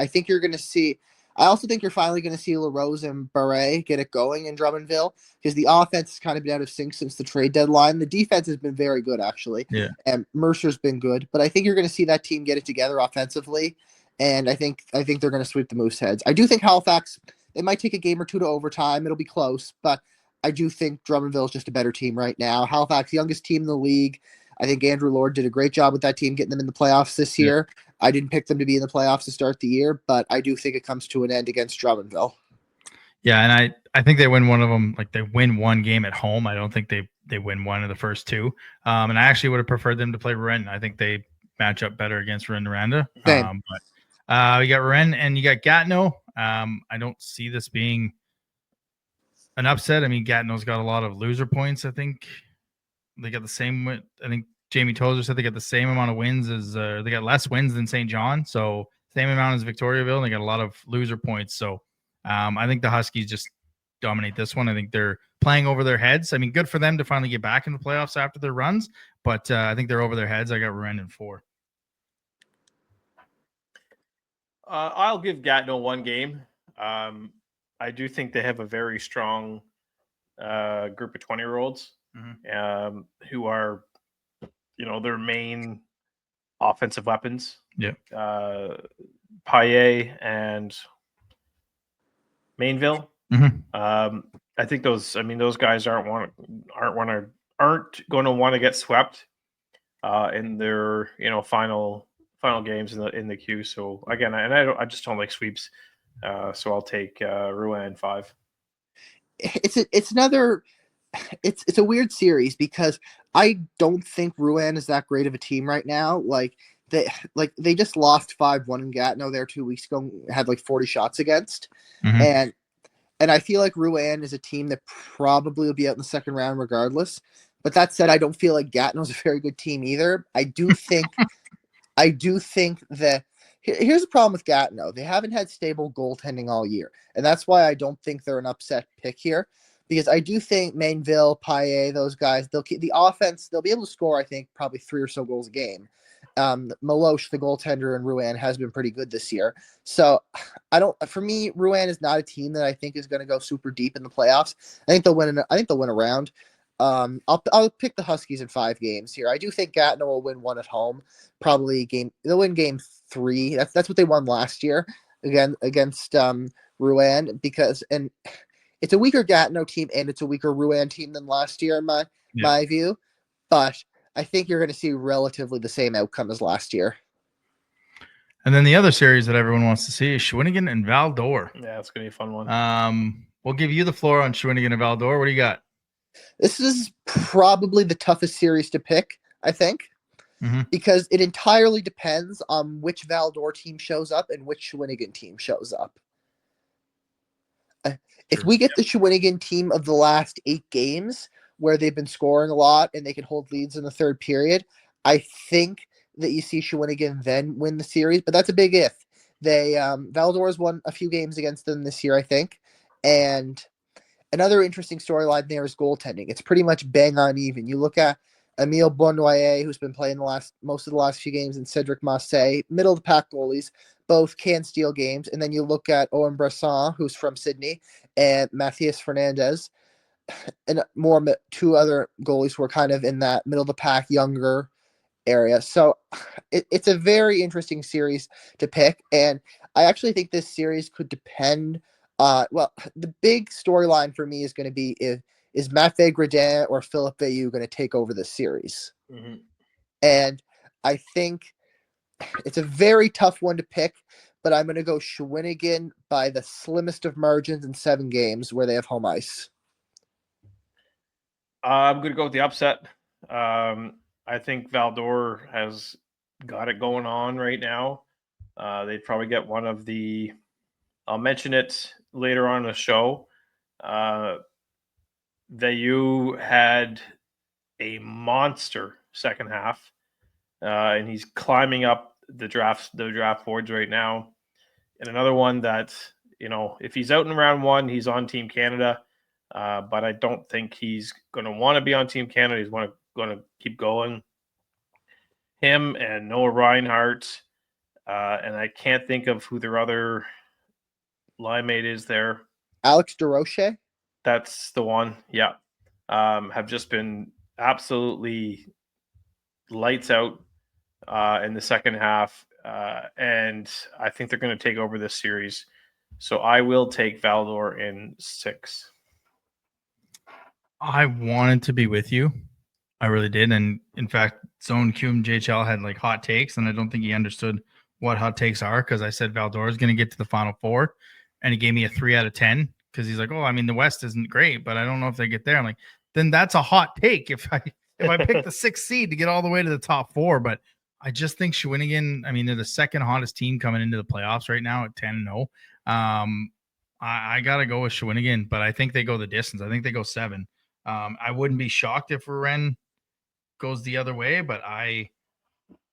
I also think you're finally going to see LaRose and Barret get it going in Drummondville, because the offense has kind of been out of sync since the trade deadline. The defense has been very good, actually. Yeah. And Mercer's been good. But I think you're going to see that team get it together offensively. And I think they're going to sweep the Mooseheads. I do think Halifax, they might take a game or 2 to overtime. It'll be close. But I do think Drummondville is just a better team right now. Halifax, youngest team in the league. I think Andrew Lord did a great job with that team, getting them in the playoffs this year. I didn't pick them to be in the playoffs to start the year, but I do think it comes to an end against Drummondville. Yeah, and I think they win one of them. Like, they win one game at home. I don't think they win one of the first 2. And I actually would have preferred them to play Rouen. I think they match up better against Rouen-Noranda. But we got Rouen and you got Gatineau. I don't see this being an upset. I mean, Gatineau's got a lot of loser points. I think they got the same. I think Jamie Tozer said they got the same amount of wins as they got less wins than St. John. So same amount as Victoriaville. And they got a lot of loser points. So I think the Huskies just dominate this one. I think they're playing over their heads. I mean, good for them to finally get back in the playoffs after their runs, but I think they're over their heads. I got Rouen in 4. I'll give Gatineau 1 game. I do think they have a very strong group of 20-year-olds who are, their main offensive weapons. Yeah. Paillet and Mainville. I think those guys aren't going to want to get swept in their final games in the queue. So again, I just don't like sweeps. So I'll take Rouen in 5. It's a weird series because I don't think Rouen is that great of a team right now. They just lost 5-1 in Gatineau there 2 weeks ago, had 40 shots against. And I feel like Rouen is a team that probably will be out in the second round regardless. But that said, I don't feel like Gatineau is a very good team either. I do think that here's the problem with Gatineau. They haven't had stable goaltending all year. And that's why I don't think they're an upset pick here. Because I do think Mainville, Paillet, those guys, they'll keep the offense. They'll be able to score, I think, probably 3 or so goals a game. Meloche, the goaltender in Rouen, has been pretty good this year. So for me, Rouen is not a team that I think is going to go super deep in the playoffs. I think they'll win a round. I'll pick the Huskies in 5 games here. I do think Gatineau will win 1 at home. They'll win game 3. That's what they won last year against Rouen and it's a weaker Gatineau team and it's a weaker Rouen team than last year in my view. But I think you're going to see relatively the same outcome as last year. And then the other series that everyone wants to see is Shawinigan and Val-d'Or. Yeah, it's going to be a fun one. We'll give you the floor on Shawinigan and Val-d'Or. What do you got? This is probably the toughest series to pick, I think, because it entirely depends on which Val-d'Or team shows up and which Shawinigan team shows up. If True. we get the Shawinigan team of the last 8 games where they've been scoring a lot and they can hold leads in the third period, I think that you see Shawinigan then win the series, but that's a big if. They Valdor's won a few games against them this year, I think. And another interesting storyline there is goaltending. It's pretty much bang on even. You look at Emile Bonnoyer, who's been playing most of the last few games, and Cedric Massé, middle of the pack goalies, both can steal games. And then you look at Owen Bresson, who's from Sydney, and Matthias Fernandez, and more 2 other goalies who are kind of in that middle of the pack, younger area. So it's a very interesting series to pick. And I actually think this series could depend well, the big storyline for me is going to be is Matvei Gradin or Philip Veilleux going to take over this series? Mm-hmm. And I think it's a very tough one to pick, but I'm going to go Shawinigan by the slimmest of margins in 7 games where they have home ice. I'm going to go with the upset. I think Valdor has got it going on right now. They'd probably get one of the, I'll mention it later on in the show. Veilleux had a monster second half, and he's climbing up the draft boards right now. And another one that, if he's out in round 1, he's on Team Canada, but I don't think he's going to want to be on Team Canada. He's going to keep going. Him and Noah Reinhardt, and I can't think of who their other line mate is there. Alex DeRoche? That's the one, yeah. Have just been absolutely lights out in the second half, and I think they're going to take over this series. So I will take Valdor in 6. I wanted to be with you. I really did. And in fact, Zone QMJHL had like hot takes, and I don't think he understood what hot takes are because I said Valdor is going to get to the Final Four, and he gave me a 3 out of 10 because he's like, oh, I mean, the West isn't great, but I don't know if they get there. I'm like, then that's a hot take if I pick the 6th seed to get all the way to the top 4. But I just think Shawinigan, I mean, they're the second hottest team coming into the playoffs right now at 10-0. I got to go with Shawinigan, but I think they go the distance. I think they go 7. I wouldn't be shocked if Rennes goes the other way, but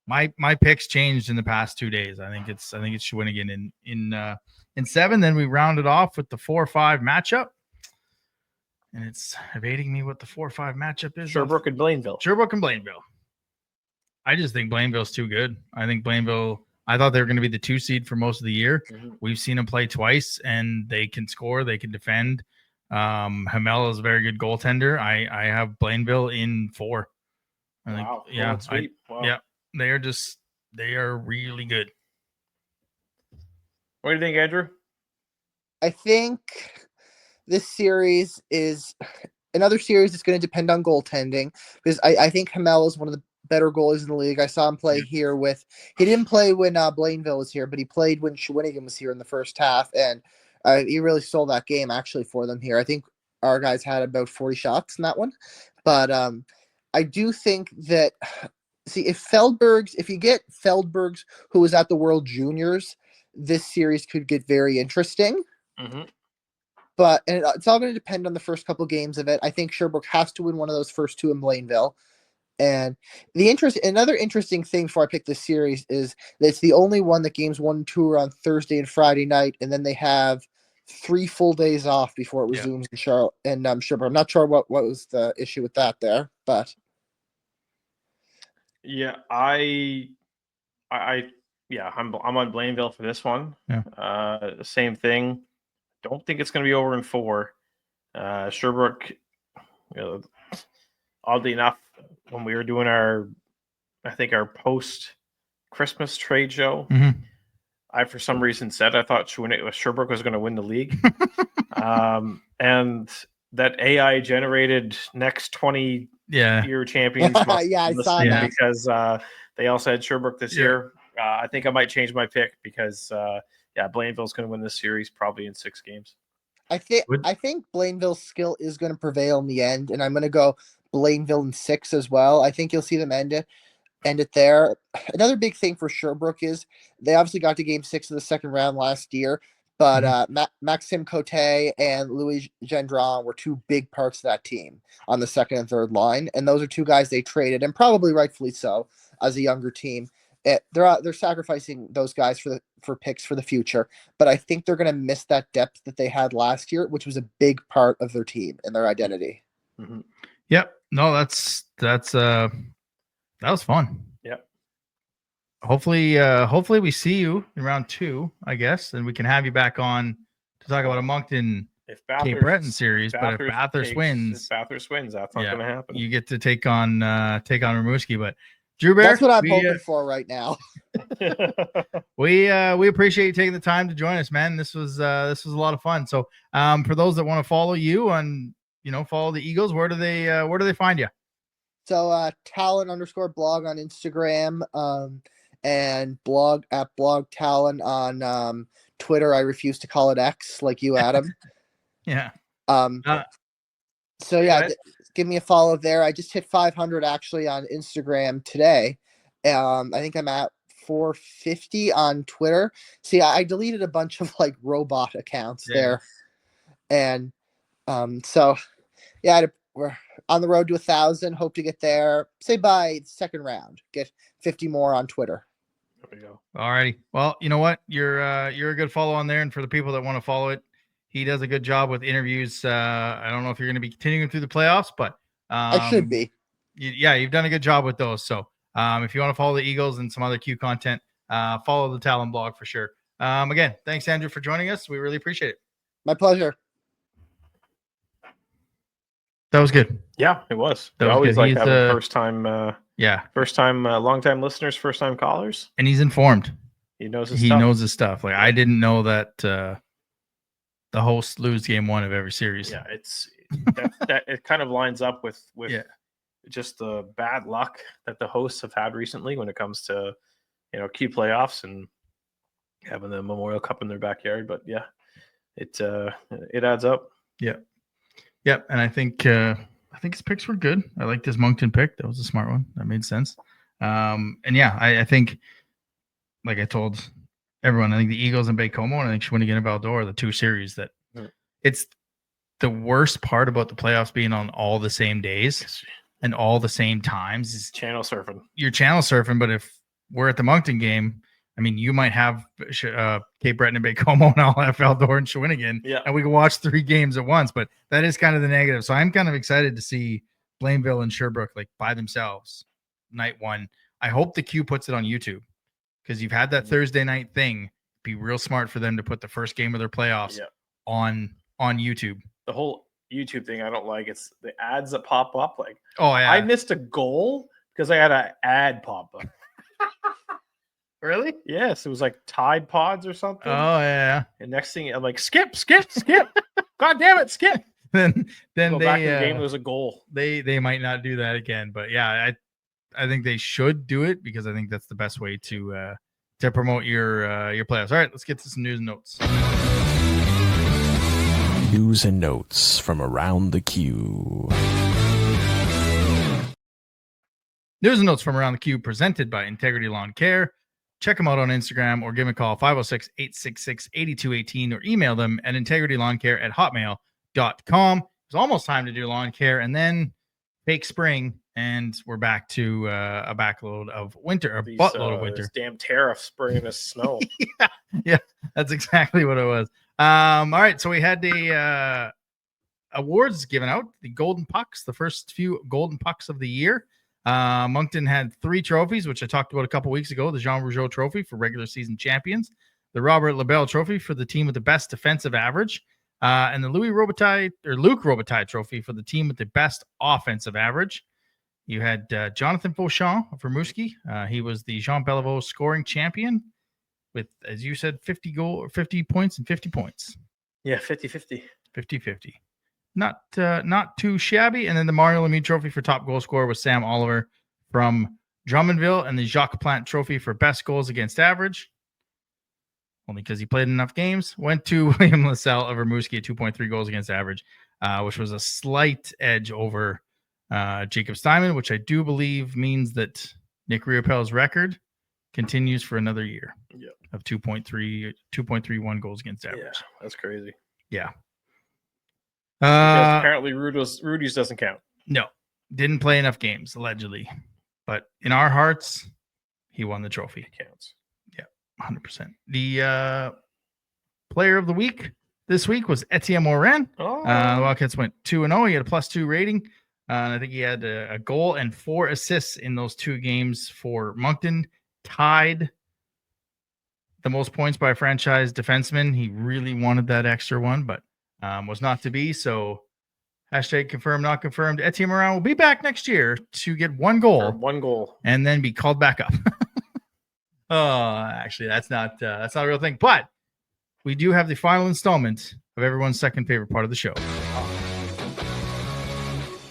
my picks changed in the past 2 days. I think it's Shawinigan in 7. Then we round it off with the 4-5 matchup, and it's evading me what the 4-5 matchup is. Sherbrooke and Blainville. I just think Blainville's too good. I think Blainville. I thought they were going to be the 2 seed for most of the year. Mm-hmm. We've seen them play twice, and they can score. They can defend. Hamel is a very good goaltender. I have Blainville in 4. I think, wow. Yeah. Oh, sweet. Wow. Yeah. They are really good. What do you think, Andrew? I think this series is another series that's going to depend on goaltending because I think Hamel is one of the better goalies in the league. I saw him play here he didn't play when Blainville was here, but he played when Shawinigan was here in the first half, and he really stole that game actually for them here. I think our guys had about 40 shots in that one, but I do think that if you get Feldbergs, who was at the World Juniors, this series could get very interesting. Mm-hmm. But it's all going to depend on the first couple games of it. I think Sherbrooke has to win one of those first 2 in Blainville. And another interesting thing before I pick this series is that it's the only one that games 1 and 2 are on Thursday and Friday night, and then they have 3 full days off before it resumes in Charlotte and Sherbrooke. I'm not sure what was the issue with that there, but yeah, I'm on Blainville for this one. Yeah. Same thing. Don't think it's going to be over in 4. Sherbrooke, oddly enough, when we were doing our post Christmas trade show, mm-hmm. I for some reason said I thought Sherbrooke was going to win the league, and that AI generated next 20 year champions. I saw that because they also had Sherbrooke this year. I think I might change my pick because Blainville's going to win this series probably in 6 games. I think Blainville's skill is going to prevail in the end, and I'm going to go Blainville in 6 as well. I think you'll see them end it there. Another big thing for Sherbrooke is they obviously got to game 6 of the second round last year, But Maxime Cote and Louis Gendron were two big parts of that team on the second and third line. And those are two guys they traded, and probably rightfully so, as a younger team. They're sacrificing those guys for picks for the future. But I think they're going to miss that depth that they had last year, which was a big part of their team and their identity. Mm-hmm. Yep. No, that was fun. Yep. Hopefully we see you in round 2, I guess, and we can have you back on to talk about a Moncton Cape Breton series. But if Bathurst wins, that's not going to happen. You get to take on Rimouski. But Drew Bear, that's what I'm hoping for right now. we appreciate you taking the time to join us, man. This was a lot of fun. So for those that want to follow you and follow the Eagles, where do they find you? So Talon _blog on Instagram, and blog Talon on Twitter. I refuse to call it X like you, Adam. Yeah. So yeah, give me a follow there. I just hit 500 actually on Instagram today. I think I'm at 450 on Twitter. See, I deleted a bunch of like robot accounts there, and so yeah, we're on the road to 1,000. Hope to get there, say by the second round. Get 50 more on Twitter. There we go. All righty. Well, you know what? You're a good follow on there, and for the people that want to follow it, he does a good job with interviews. I don't know if you're going to be continuing through the playoffs, but I should be. You've done a good job with those. So if you want to follow the Eagles and some other Q content, follow the Talon blog for sure. Again, thanks, Andrew, for joining us. We really appreciate it. My pleasure. That was good. Yeah, it was. That was always good. like He's, having first time long time listeners, first time callers. And he's informed. He knows his stuff. Like I didn't know that the hosts lose game 1 of every series. Yeah, it's that it kind of lines up with just the bad luck that the hosts have had recently when it comes to Q playoffs and having the Memorial Cup in their backyard. But yeah, it adds up. Yeah. Yep, and I think his picks were good. I liked his Moncton pick. That was a smart one. That made sense. And yeah, I think, like I told everyone, I think the Eagles and Baie-Comeau and I think Shawinigan and Val-d'Or are the 2 series that it's the worst part about the playoffs being on all the same days and all the same times is channel surfing. You're channel surfing, but if we're at the Moncton game, I mean, you might have Cape Breton and Baie-Comeau, and I'll have Val-d'Or and Shawinigan, and we can watch 3 games at once. But that is kind of the negative. So I'm kind of excited to see Blainville and Sherbrooke like by themselves night 1. I hope the Q puts it on YouTube because you've had that Thursday night thing. Be real smart for them to put the first game of their playoffs on YouTube. The whole YouTube thing I don't like. It's the ads that pop up. Like, I missed a goal because I had an ad pop up. Really? Yes, it was like Tide Pods or something. Oh yeah. And next thing I'm like, skip. God damn it, skip. then go they back to the game. There was a goal. They might not do that again, but yeah, I think they should do it because I think that's the best way to promote your playoffs. All right, let's get to some news and notes. News and notes from around the Q. News and notes from around the Q presented by Integrity Lawn Care. Check them out on Instagram or give them a call 506-866-8218 or email them at integritylawncare@hotmail.com. It's almost time to do lawn care and then fake spring, and we're back to a backload of winter, buttload of winter. This damn tariff spraying us snow. yeah, that's exactly what it was. All right, so we had the awards given out, the Golden Pucks, the first few Golden Pucks of the year. Moncton had 3 trophies, which I talked about a couple weeks ago. The Jean Rougeau Trophy for regular season champions, the Robert Lebel Trophy for the team with the best defensive average, and the Luc Robitaille Trophy for the team with the best offensive average. You had Jonathan Fauchon of Rimouski. He was the Jean Beliveau scoring champion with, as you said, 50 points and 50 points. Yeah, 50-50. 50-50. Not too shabby. And then the Mario Lemieux Trophy for top goal scorer was Sam Oliver from Drummondville, and the Jacques Plante Trophy for best goals against average, only because he played enough games, went to William Lasselle of Rimouski at 2.3 goals against average, which was a slight edge over Jacob Steinman, which I do believe means that Nick Riopel's record continues for another year. Yep. Of 2.31 goals against average. Yeah, that's crazy. Yeah. Because apparently Rudy's doesn't count. No, didn't play enough games, allegedly. But in our hearts, he won the trophy. It counts. 100%. The player of the week this week was Etienne Morin. Oh. The Wildcats went 2-0. He had a +2 rating. I think he had a goal and 4 assists in those 2 games for Moncton. Tied the most points by a franchise defenseman. He really wanted that extra one, but was not to be. So hashtag confirmed, not confirmed. Etienne Morin will be back next year to get 1 goal. Or 1 goal. And then be called back up. Actually, that's not a real thing. But we do have the final installment of everyone's second favorite part of the show.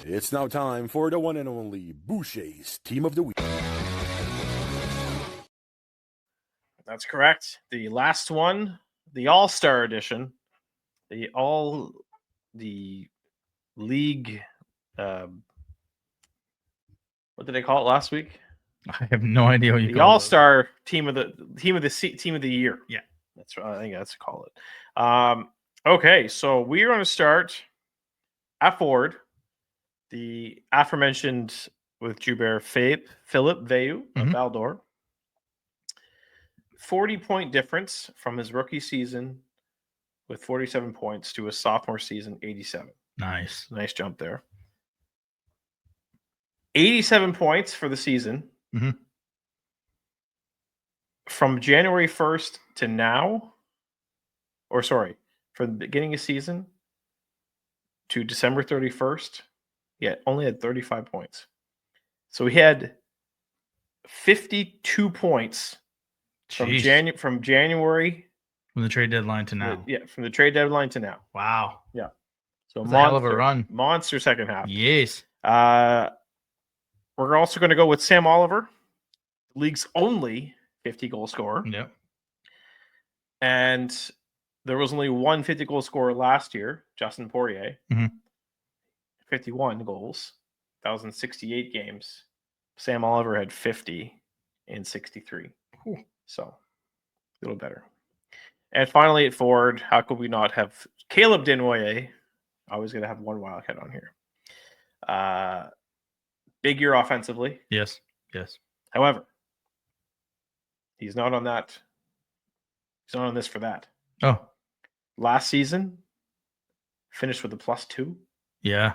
It's now time for the one and only Boucher's Team of the Week. That's correct. The last one, the All-Star edition, the league. What did they call it last week? I have no idea what you The call All-Star team of the year. Yeah, that's right. I think that's to call it. Okay, so we're going to start at forward. The aforementioned with Joubert Philippe Veilleux of Val-d'Or. 40-point difference from his rookie season with 47 points to his sophomore season, 87. Nice jump there. 87 points for the season. Mm-hmm. From January 1st to now, from the beginning of season to December 31st, only had 35 points. So he had 52 points from January from the trade deadline to now. From the trade deadline to now. Wow. Yeah. So a hell of a run. Monster second half. Yes. We're also going to go with Sam Oliver, the league's only 50 goal scorer. Yep. And there was only one 50 goal scorer last year, Justin Poirier. 51 goals. That was in 68 games. Sam Oliver had 50 in 63. Ooh. So a little better. And finally at forward, how could we not have Caleb Desnoyers? Always going to have one Wildcat on here. Big year offensively. Yes. However, he's not on that. He's not on this for that. Oh. Last season, finished with a +2. Yeah.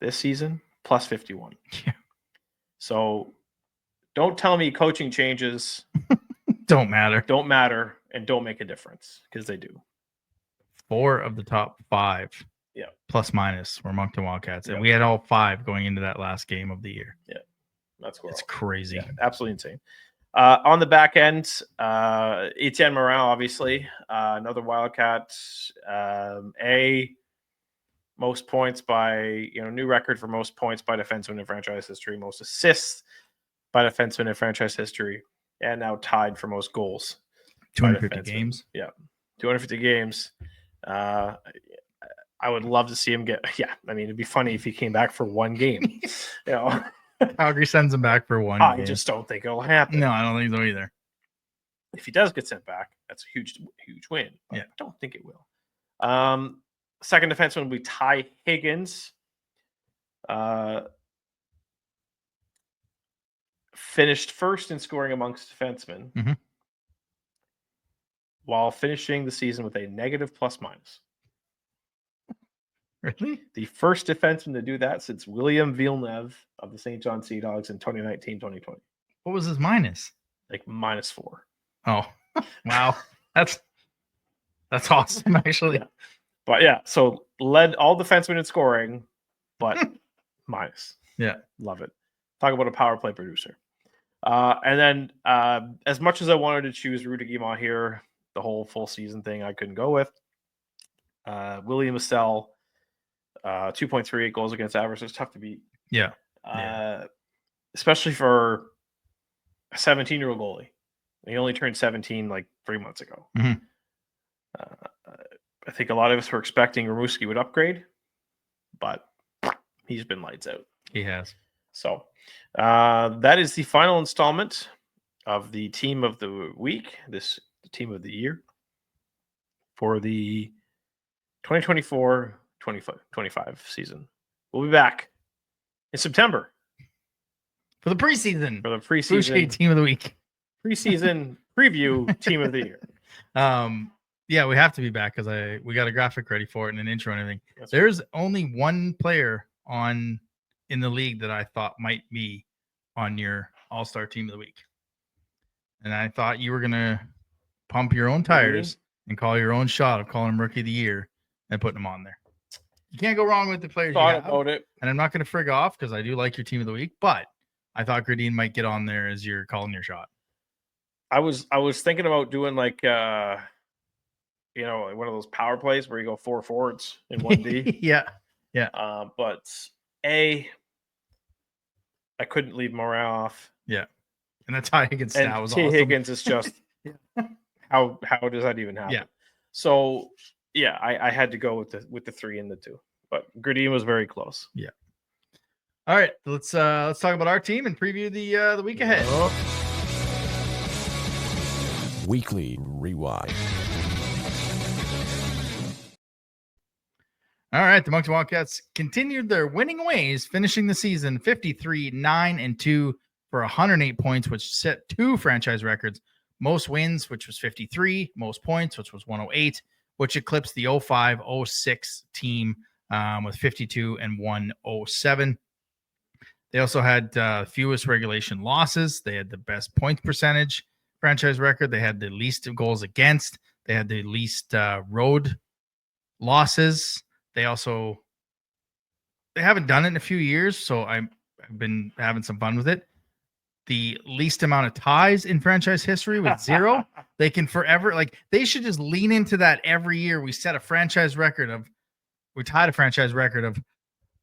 This season, +51. Yeah. So don't tell me coaching changes don't matter, and don't make a difference, because they do. 4 of the top 5 plus minus were Moncton Wildcats, and we had all 5 going into that last game of the year. Yeah, that's cool. It's crazy. Yeah, absolutely insane. On the back end, Etienne Morin, obviously, another Wildcat. Most points by, new record for most points by defenseman in franchise history, most assists by defenseman in franchise history, and now tied for most goals. 250 games. Yeah, 250 games. I would love to see him get. Yeah, I mean, it'd be funny if he came back for 1 game. Calgary sends him back for 1 I game. just don't think it'll happen. No, I don't think so either. If he does get sent back, that's a huge win. But I don't think it will. Second defenseman will be Ty Higgins. Finished first in scoring amongst defensemen, while finishing the season with a negative +/-. Really? The first defenseman to do that since William Villeneuve of the St. John Sea Dogs in 2019-2020. What was his minus? Like -4. Oh, wow. That's awesome, actually. Yeah. But so led all defensemen in scoring, but minus. Yeah. Love it. Talk about a power play producer. And then as much as I wanted to choose Rudy Guimont here, the whole full season thing I couldn't go with. William Estelle, 2.38 goals against average. It's tough to beat. Yeah. Especially for a 17-year-old goalie. He only turned 17 like 3 months ago. I think a lot of us were expecting Rimouski would upgrade, but he's been lights out. He has. So that is the final installment of the team of the week, the team of the year for the 2024-25 season. We'll be back in September For the preseason. for the Boucher preseason team of the week. preseason preview team of the year. Yeah, we have to be back because we got a graphic ready for it and an intro and everything. That's There's only one player in the league that I thought might be on your all-star team of the week. And I thought you were gonna pump your own tires and call your own shot of calling him rookie of the year and putting him on there. You can't go wrong with the players you Thought have. about it. And I'm not gonna frig off because I do like your team of the week, but I thought Gradine might get on there as you're calling your shot. I was thinking about doing like one of those power plays where you go 4 forwards in 1D. Yeah. But I couldn't leave Morin off. Yeah. And that's Ty Higgins' And stat was T. awesome. Higgins is just how does that even happen? Yeah. So yeah, I had to go with the 3 and the 2, but Gradine was very close. Yeah. All right, let's talk about our team and preview the week ahead. Weekly Rewind. All right, the Moncton Wildcats continued their winning ways, finishing the season 53-9-2 for 108 points, which set 2 franchise records. Most wins, which was 53, most points, which was 108, which eclipsed the 05-06 team with 52 and 107. They also had fewest regulation losses. They had the best points percentage franchise record. They had the least goals against. They had the least road losses. They haven't done it in a few years, so I've been having some fun with it. The least amount of ties in franchise history with 0. They can forever, they should just lean into that every year. We tied a franchise record of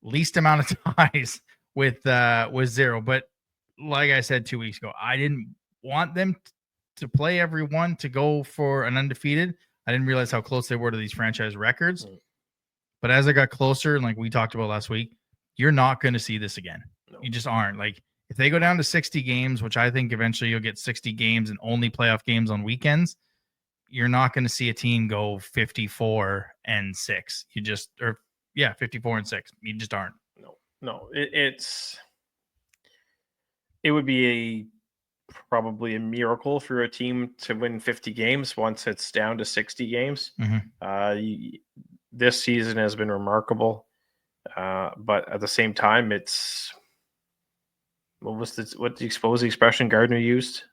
least amount of ties with 0. But like I said 2 weeks ago, I didn't want them to play everyone to go for an undefeated. I didn't realize how close they were to these franchise records. But as I got closer, and like we talked about last week, you're not going to see this again. No. You just aren't. If they go down to 60 games, which I think eventually you'll get 60 games and only playoff games on weekends, you're not going to see a team go 54-6. 54-6. You just aren't. No. It would be probably a miracle for a team to win 50 games once it's down to 60 games. Mm-hmm. This season has been remarkable, but at the same time, it's what the expression Gardner used?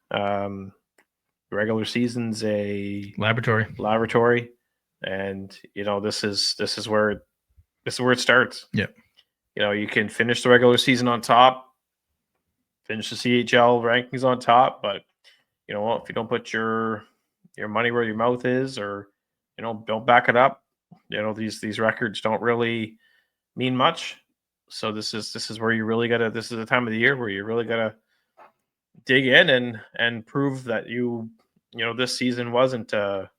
Regular season's a laboratory, and this is where it starts. Yeah, you can finish the regular season on top, finish the CHL rankings on top, but if you don't put your money where your mouth is, or don't back it up, these records don't really mean much. So this is where you really gotta. This is the time of the year where you really gotta dig in and prove that this season wasn't I'm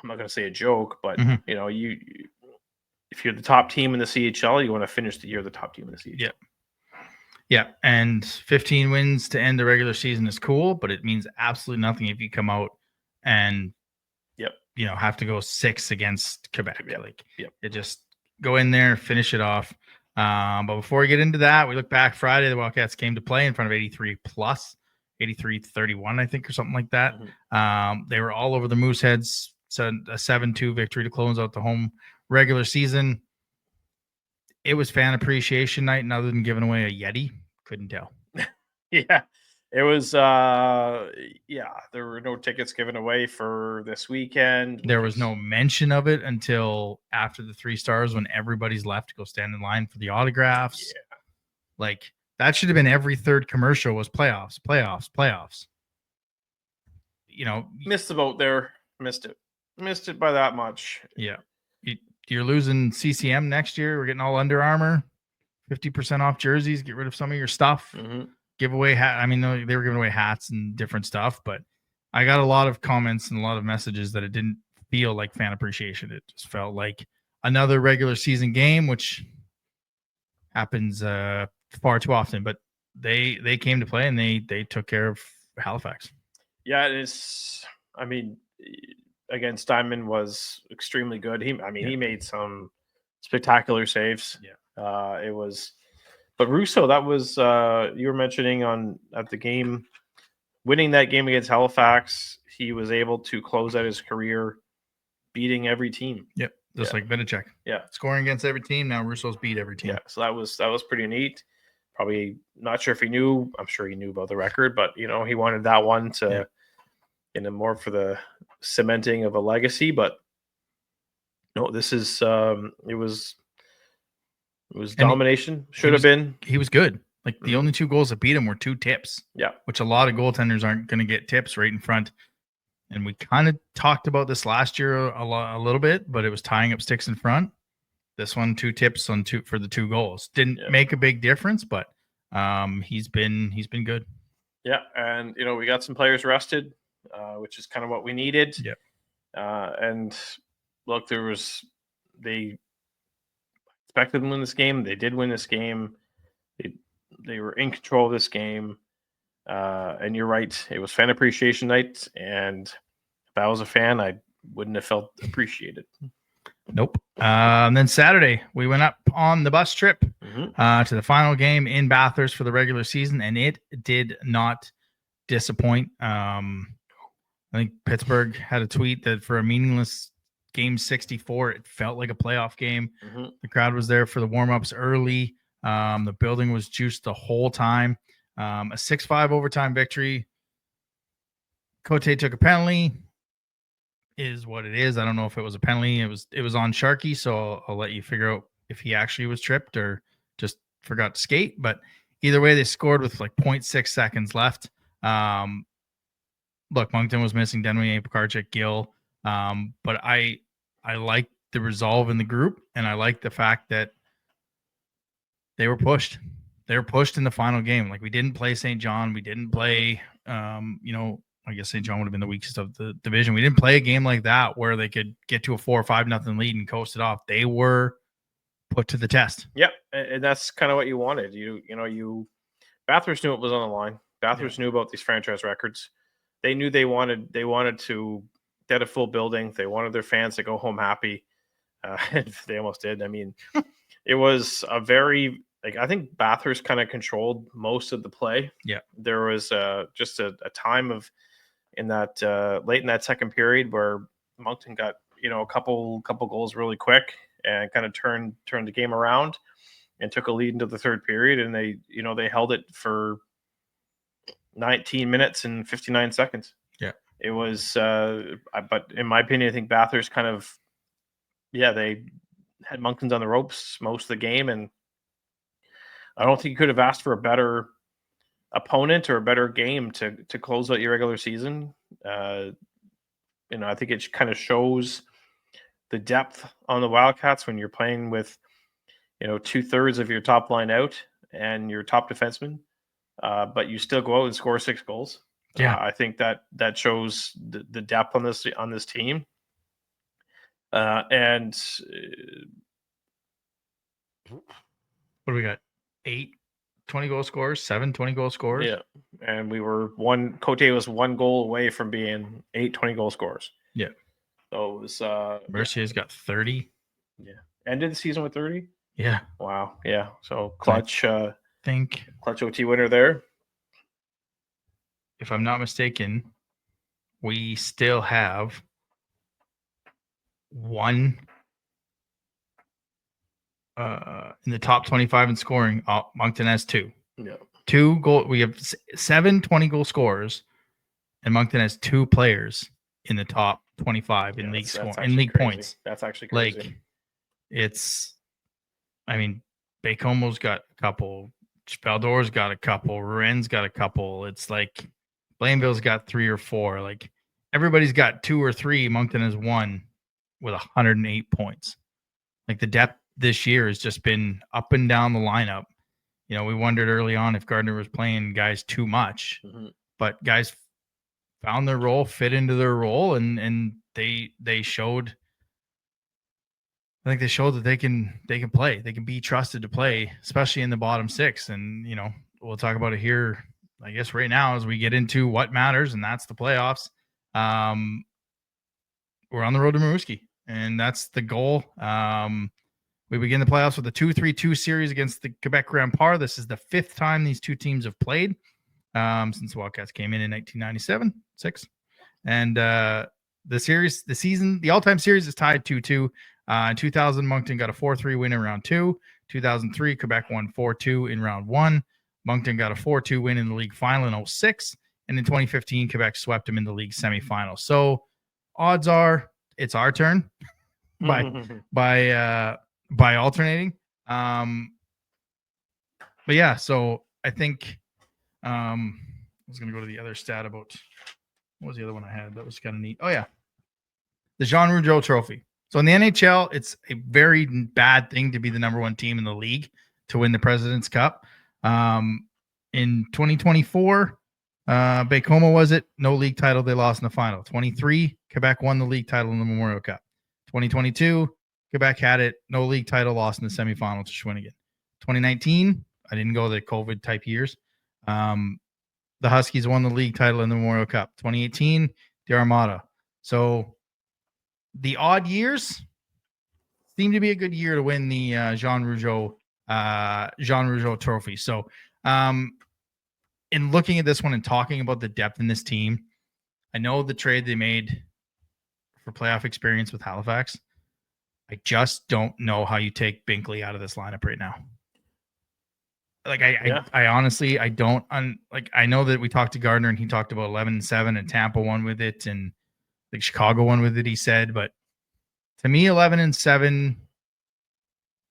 not gonna say a joke, but mm-hmm. If you're the top team in the CHL, you want to finish the year the top team in the CHL. Yeah, and 15 wins to end the regular season is cool, but it means absolutely nothing if you come out and have to go 6 against Quebec. It just go in there, finish it off. But before we get into that, we look back Friday, the Wildcats came to play in front of 83+, 83-31, I think, or something like that. Mm-hmm. They were all over the Mooseheads. So a 7-2 victory to close out the home regular season. It was fan appreciation night, and other than giving away a Yeti, couldn't tell. Yeah. It was, there were no tickets given away for this weekend. There was no mention of it until after the 3 stars when everybody's left to go stand in line for the autographs. Yeah. That should have been every third commercial was playoffs. Missed the boat there. Missed it by that much. Yeah. You're losing CCM next year. We're getting all Under Armour, 50% off jerseys. Get rid of some of your stuff. Mm-hmm. Give away hat. I mean, they were giving away hats and different stuff, but I got a lot of comments and a lot of messages that it didn't feel like fan appreciation. It just felt like another regular season game, which happens far too often. But they came to play and they took care of Halifax. Yeah, it is. I mean, again, Steinman was extremely good. He made some spectacular saves. Yeah. It was, but Russo, that was you were mentioning at the game, winning that game against Halifax. He was able to close out his career, beating every team. Yep, just like Vinnicek. Yeah, scoring against every team. Now Russo's beat every team. Yeah, so that was pretty neat. Probably not sure if he knew. I'm sure he knew about the record, but he wanted that one to, more for the cementing of a legacy. But no, this is it was domination. Should have been. He was good. Like the only 2 goals that beat him were 2 tips. Yeah, which a lot of goaltenders aren't going to get tips right in front. And we kind of talked about this last year a little bit, but it was tying up sticks in front. This one, 2 tips for the 2 goals. Didn't make a big difference, but he's been good. Yeah, and we got some players rested, which is kind of what we needed. Yeah. And look, they expected to win this game. They did win this game. They were in control of this game. And you're right. It was fan appreciation night. And if I was a fan, I wouldn't have felt appreciated. Nope. And then Saturday, we went up on the bus trip to the final game in Bathurst for the regular season, and it did not disappoint. I think Pittsburgh had a tweet that for a meaningless game 64, it felt like a playoff game. The crowd was there for the warm-ups early. The building was juiced the whole time. A 6-5 overtime victory. Cote took a penalty. Is what it is. I don't know if it was a penalty. It was on Sharkey, so I'll let you figure out if he actually was tripped or just forgot to skate. But either way, they scored with like 0.6 seconds left. Look, Moncton was missing Denway, Pekarczyk, Gill. But I like the resolve in the group, and I like the fact that they were pushed. They were pushed in the final game. Like, we didn't play St. John. We didn't play, I guess St. John would have been the weakest of the division. We didn't play a game like that where they could get to a 4 or 5-0 lead and coast it off. They were put to the test. Yeah, and that's kind of what you wanted. Bathurst knew it was on the line. Bathurst knew about these franchise records. They knew they wanted to get a full building. They wanted their fans to go home happy. And they almost did. I mean, it was a very, I think Bathurst kind of controlled most of the play. Yeah. There was just a time in that late in that second period where Moncton got, a couple goals really quick and kind of turned the game around and took a lead into the third period. And they held it for 19 minutes and 59 seconds. Yeah. It was, but in my opinion, I think Bathurst kind of, they had Moncton's on the ropes most of the game. And I don't think you could have asked for a better opponent or a better game to close out your regular season. I think it kind of shows the depth on the Wildcats when you're playing with, 2/3 of your top line out and your top defenseman, but you still go out and score 6 goals. Yeah, I think that shows the depth on this team. And what do we got? 8 20-goal scorers, 7 20-goal scorers. Yeah, and Cote was 1 goal away from being 8 20-goal scorers. Yeah. So it was Mercier's got 30. Yeah. Ended the season with 30? Yeah. Wow. Yeah. So clutch clutch OT winner there. If I'm not mistaken, we still have one in the top 25 in scoring. Moncton has 2. Yeah. 2 goal. We have 7 20-goal scorers, and Moncton has 2 players in the top 25 in league score in league crazy. points. That's actually crazy. Like, Bacomo's got a couple, Spaldor's got a couple, Ruen's got a couple. It's like Blainville's got 3 or 4. Like, everybody's got 2 or 3. Moncton has 1 with 108 points. Like, the depth this year has just been up and down the lineup. We wondered early on if Gardner was playing guys too much, but guys found their role, fit into their role, and they showed. I think they showed that they can play. They can be trusted to play, especially in the bottom 6. And we'll talk about it here, I guess, right now as we get into what matters, and that's the playoffs. We're on the road to Maruski, and that's the goal. We begin the playoffs with a 2-3-2 series against the Quebec Grand Par. This is the 5th time these two teams have played since the Wildcats came in 1997, 6. And the all-time series is tied 2-2. In 2000, Moncton got a 4-3 win in round 2. 2003, Quebec won 4-2 in round 1. Moncton got a 4-2 win in the league final in 2006. And in 2015, Quebec swept them in the league semifinal. So odds are it's our turn by alternating. But yeah, so I think I was going to go to the other stat about what was the other one I had that was kind of neat. Oh yeah, the Jean Rougeau Trophy. So in the NHL, it's a very bad thing to be the number 1 team in the league to win the President's Cup. In 2024, Baie-Comeau was it? No league title. They lost in the final. 23, Quebec won the league title in the Memorial Cup. 2022, Quebec had it. No league title, lost in the semifinal to Shawinigan. 2019, I didn't go the COVID type years. The Huskies won the league title in the Memorial Cup. 2018, the Armada. So the odd years seem to be a good year to win the Jean Rougeau Trophy. So in looking at this one and talking about the depth in this team, I know the trade they made for playoff experience with Halifax. I just don't know how you take Binkley out of this lineup right now. Like I honestly, I don't I know that we talked to Gardner and he talked about 11-7 and Tampa won with it and like Chicago won with it, he said, but to me, 11-7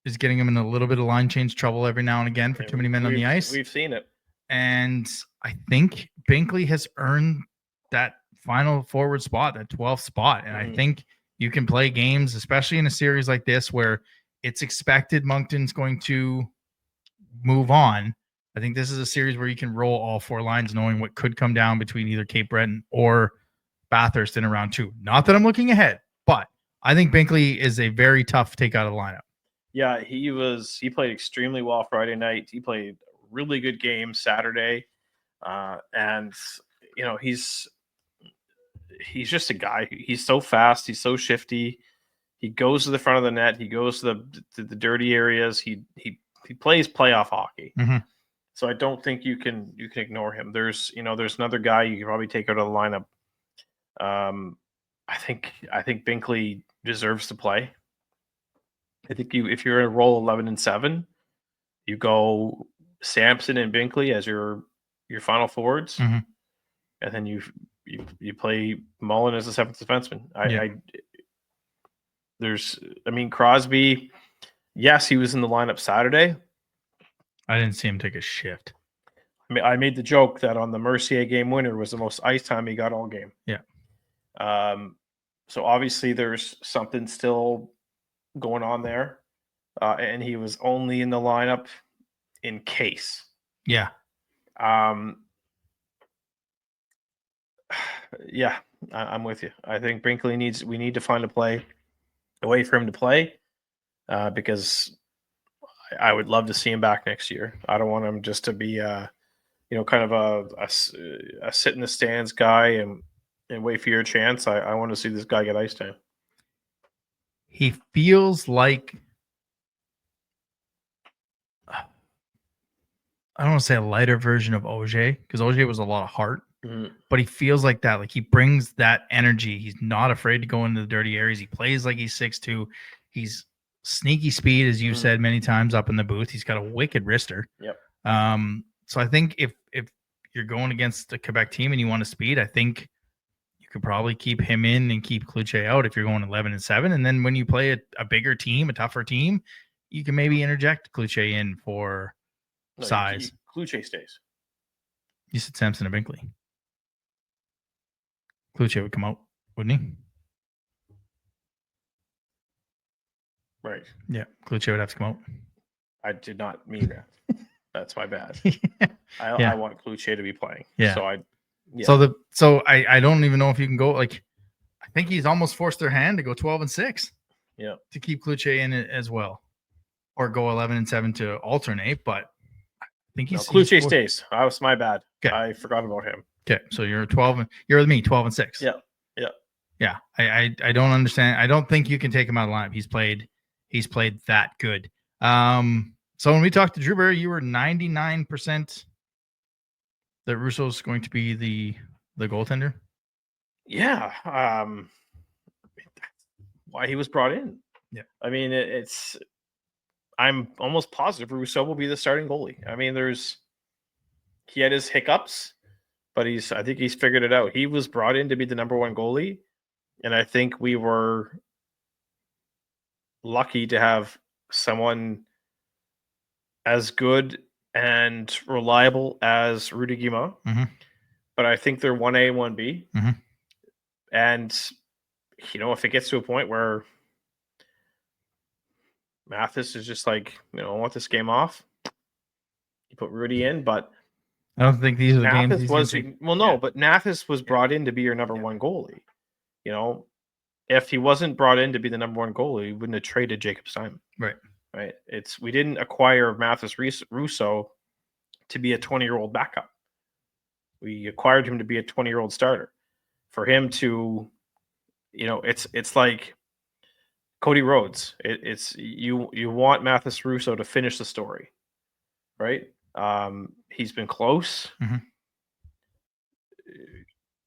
is getting him in a little bit of line change trouble every now and again for too many men on the ice. We've seen it. And I think Binkley has earned that final forward spot, that 12th spot. And I think you can play games, especially in a series like this where it's expected Moncton's going to move on. I think this is a series where you can roll all 4 lines knowing what could come down between either Cape Breton or Bathurst in a round 2. Not that I'm looking ahead, but I think Binkley is a very tough take out of the lineup. Yeah, he played extremely well Friday night. He played a really good game Saturday. And you know, he's just a guy. He's so fast, he's so shifty. He goes to the front of the net, he goes to the dirty areas. He plays playoff hockey. Mm-hmm. So I don't think you can ignore him. There's another guy you could probably take out of the lineup. I think Binkley deserves to play. I think if you're in a roll 11-7, you go Sampson and Binkley as your final forwards, and then you play Mullen as the 7th defenseman. Crosby. Yes, he was in the lineup Saturday. I didn't see him take a shift. I made the joke that on the Mercier game winner was the most ice time he got all game. Yeah. So obviously there's something still going on there. And he was only in the lineup in case. Yeah. Yeah, I'm with you. I think Binkley we need to find a way for him to play because I would love to see him back next year. I don't want him just to be kind of a sit in the stands guy and wait for your chance. I want to see this guy get ice time. He feels like, I don't want to say a lighter version of OJ, because OJ was a lot of heart, but he feels like that. Like he brings that energy. He's not afraid to go into the dirty areas. He plays like he's 6'2". He's sneaky speed, as you've said many times up in the booth. He's got a wicked wrister. Yep. So I think if you're going against the Quebec team and you want to speed, I think you could probably keep him in and keep Cloutier out if you're going 11-7. And then when you play a bigger team, a tougher team, you can maybe interject Cloutier in for size. Cloutier stays. You said Sampson and Binkley. Cloutier would come out, wouldn't he? Right. Yeah, Cloutier would have to come out. I did not mean that. That's my bad. I want Cloutier to be playing. Yeah. So So I don't even know if you can go, like, I think he's almost forced their hand to go 12-6. Yeah. To keep Cloutier in it as well, or go 11-7 to alternate. But I think No, he's Cloutier four- stays. That was my bad. Okay. I forgot about him. Okay, so you're 12 and you're with me, 12 and 6. Yeah. Yeah. I don't understand. I don't think you can take him out of line. He's played that good. So when we talked to Drew Barry, you were 99% that Russo's going to be the goaltender. Yeah. That's why he was brought in. Yeah. I mean, I'm almost positive Rousseau will be the starting goalie. I mean, he had his hiccups, but I think he's figured it out. He was brought in to be the number one goalie, and I think we were lucky to have someone as good and reliable as Rudy Guimont. Mhm. But I think they're 1A, 1B. Mhm. And, if it gets to a point where Mathis is just like, I want this game off, you put Rudy in, but I don't think these are the games. But Mathis was brought in to be your number one goalie. If he wasn't brought in to be the number one goalie, he wouldn't have traded Jacob Simon. Right. We didn't acquire Mathis Russo to be a 20-year-old backup. We acquired him to be a 20-year-old starter. For him to, it's like Cody Rhodes. It's you want Mathis Russo to finish the story, right? He's been close. Mhm.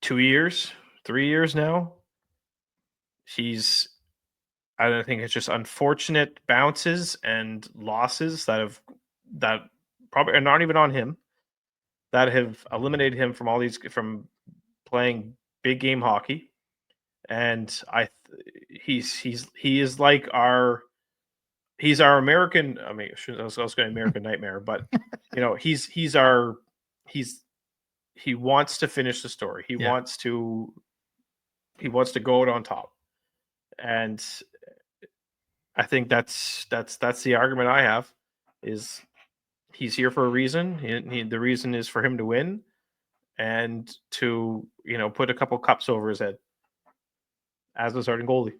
2 years, 3 years now. I don't think it's just unfortunate bounces and losses that probably are not even on him, that have eliminated him from playing big game hockey. And he is like he's our American. I mean, I was going American Nightmare, but he wants to finish the story. He wants to go out on top. And I think that's the argument I have, is he's here for a reason. The reason is for him to win and to, put a couple cups over his head as the starting goalie.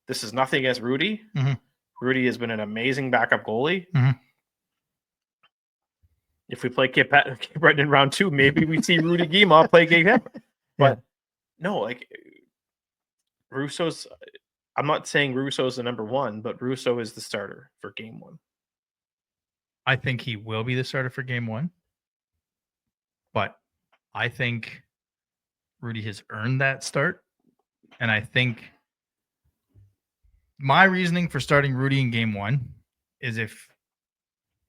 This is nothing against Rudy. Mhm. Rudy has been an amazing backup goalie. Mhm. If we play Cape Breton in round 2, maybe we see Rudy Guimont play Cape Breton. But no, Russo's. I'm not saying Russo's the number one, but Russo is the starter for game 1. I think he will be the starter for game 1. But I think Rudy has earned that start. And I think my reasoning for starting Rudy in game 1 is if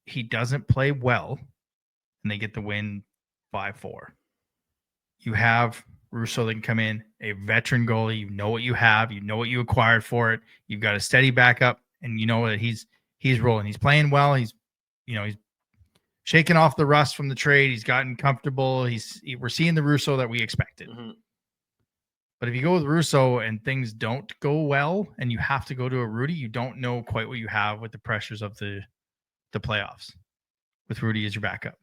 he doesn't play well and they get the win 5-4, you have Russo that can come in, a veteran goalie. You know what you have. You know what you acquired for it. You've got a steady backup, and you know that he's rolling. He's playing well. He's shaking off the rust from the trade. He's gotten comfortable. We're seeing the Russo that we expected. Mm-hmm. But if you go with Russo and things don't go well, and you have to go to a Rudy, you don't know quite what you have with the pressures of the playoffs with Rudy as your backup.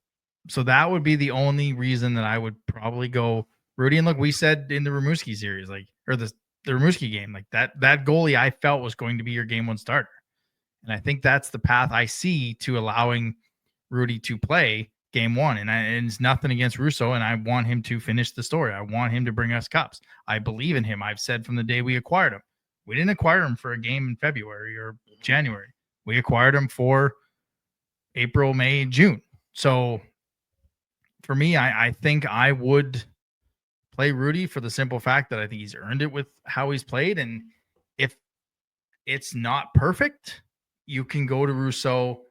So that would be the only reason that I would probably go Rudy. And look, we said in the Rimouski series, or the Rimouski game, that goalie I felt was going to be your game 1 starter. And I think that's the path I see to allowing Rudy to play game 1. And it's nothing against Russo, and I want him to finish the story. I want him to bring us cups. I believe in him. I've said from the day we acquired him. We didn't acquire him for a game in February or January. We acquired him for April, May, June. So for me, I think I would play Rudy for the simple fact that I think he's earned it with how he's played. And if it's not perfect, you can go to Russo,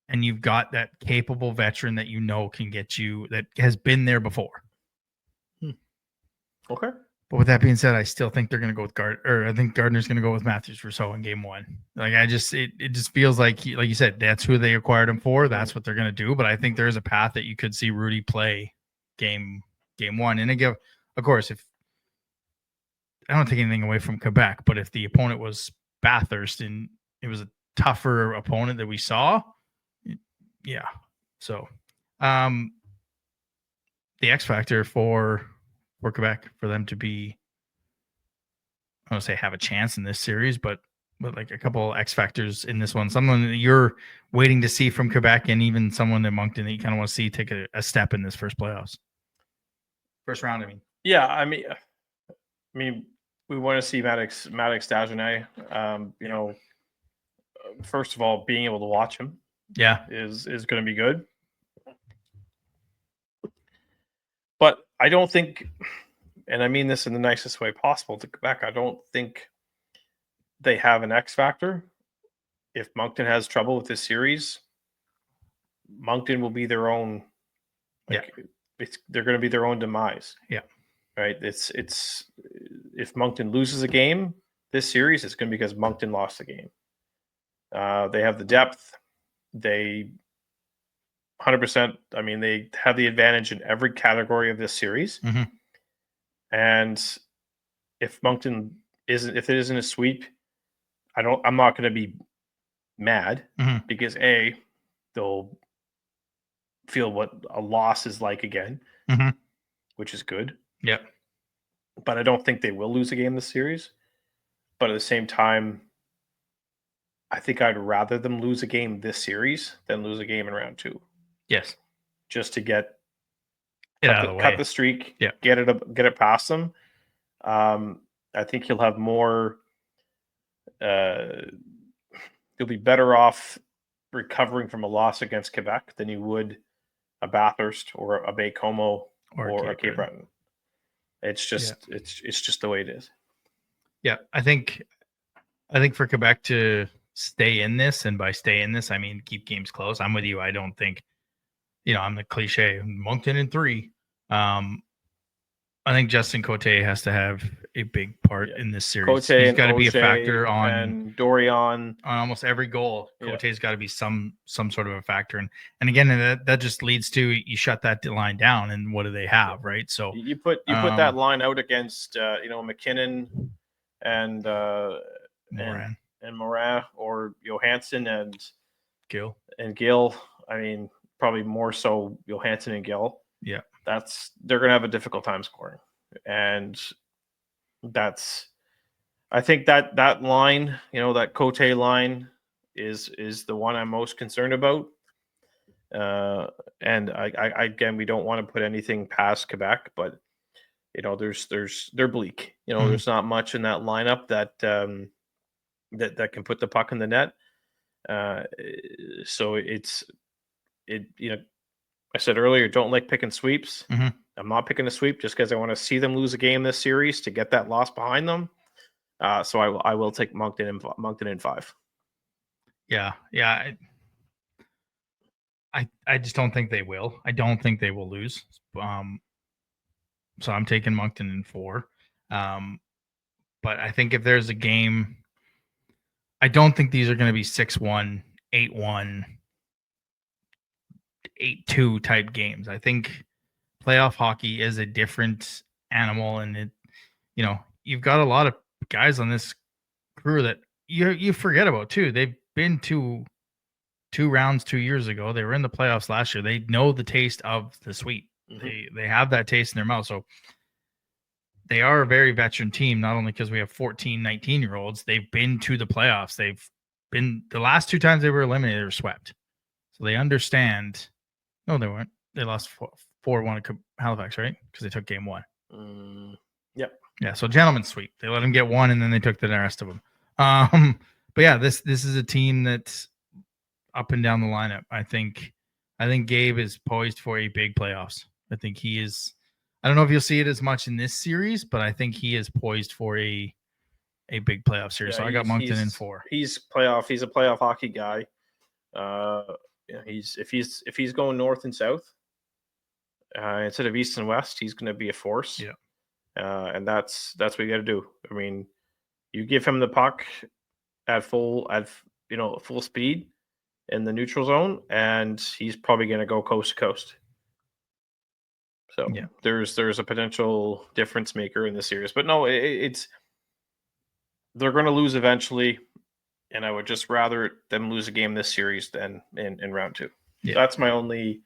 and you've got that capable veteran that can get you, that has been there before. Okay. But with that being said, I still think they're going to go with Gardner. I think Gardner's going to go with Matthews Rousseau in game 1. It just feels like you said, that's who they acquired him for. That's what they're going to do. But I think there's a path that you could see Rudy play game 1. And again, of course, if I don't take anything away from Quebec, but if the opponent was Bathurst and it was a tougher opponent that we saw, yeah. So, the X factor for Quebec, for them to be, I don't say have a chance in this series, but like a couple X factors in this one. Someone that you're waiting to see from Quebec, and even someone that Moncton that you kind of want to see take a step in this first round. I mean, yeah, I mean, we want to see Maddox Dagenais. You know, first of all, being able to watch him, is going to be good. But I don't think, and I mean this in the nicest way possible to Quebec, I don't think they have an X factor. If Moncton has trouble with this series, Moncton will be their own. They're going to be their own demise. Yeah. Right. It's if Moncton loses a game this series, it's going to be because Moncton lost the game. They have the depth. They 100%. I mean, they have the advantage in every category of this series. Mm-hmm. And if Moncton if it isn't a sweep, I'm not going to be mad because they'll feel what a loss is like again, which is good. Yeah. But I don't think they will lose a game this series. But at the same time, I think I'd rather them lose a game this series than lose a game in round 2. Yes. Just to get cut the streak, yeah. get it past them. I think you'll have more. You'll be better off recovering from a loss against Quebec than you would a Bathurst or a Baie-Comeau or a Cape Breton. It's just it's just the way it is. Yeah, I think for Quebec to stay in this, and by stay in this, I mean keep games close. I'm with you. I don't think, I'm the cliche Moncton in 3. I think Justin Cote has to have a big part in this series. Cote He's got to be a O'Shea factor on and Dorian on almost every goal. Cote's got to be some sort of a factor, and again, that just leads to you shut that line down, and what do they have, right? So you put that line out against McKinnon and Morin or Johansson and Gill. I mean, probably more so Johansson and Gill. Yeah. They're going to have a difficult time scoring. And I think that line, that Cote line is the one I'm most concerned about. And I again, we don't want to put anything past Quebec, but they're bleak. There's not much in that lineup that can put the puck in the net. So I said earlier, don't like picking sweeps. I'm not picking a sweep just because I want to see them lose a game this series to get that loss behind them. So I will take Moncton in 5. Yeah. I just don't think they will. I don't think they will lose. So I'm taking Moncton in 4. But I think if there's a game, I don't think these are going to be 6-1, 8-1, 8-2 type games. I think playoff hockey is a different animal, and you've got a lot of guys on this crew that you forget about too. They've been to 2 rounds 2 years ago. They were in the playoffs last year. They know the taste of the sweep. They have that taste in their mouth. So they are a very veteran team, not only because we have 14, 19-year-olds. They've been to the playoffs. They've been the last 2 times they were eliminated or swept. So they understand. No, they weren't. They lost 4-1 at Halifax, right? Because they took game 1. Yep. Yeah, so gentleman's sweep. They let them get 1, and then they took the rest of them. But yeah, this is a team that's up and down the lineup. I think Gabe is poised for a big playoffs. I think he is. I don't know if you'll see it as much in this series, but I think he is poised for a big playoff series. So I got Moncton in 4. He's a playoff hockey guy. If he's going north and south instead of east and west, he's going to be a force. Yeah. And that's what you got to do. I mean, you give him the puck at full speed in the neutral zone, and he's probably going to go coast to coast. So there's a potential difference maker in this series, but no, they're going to lose eventually, and I would just rather them lose a game this series than in round 2. Yeah. So that's my only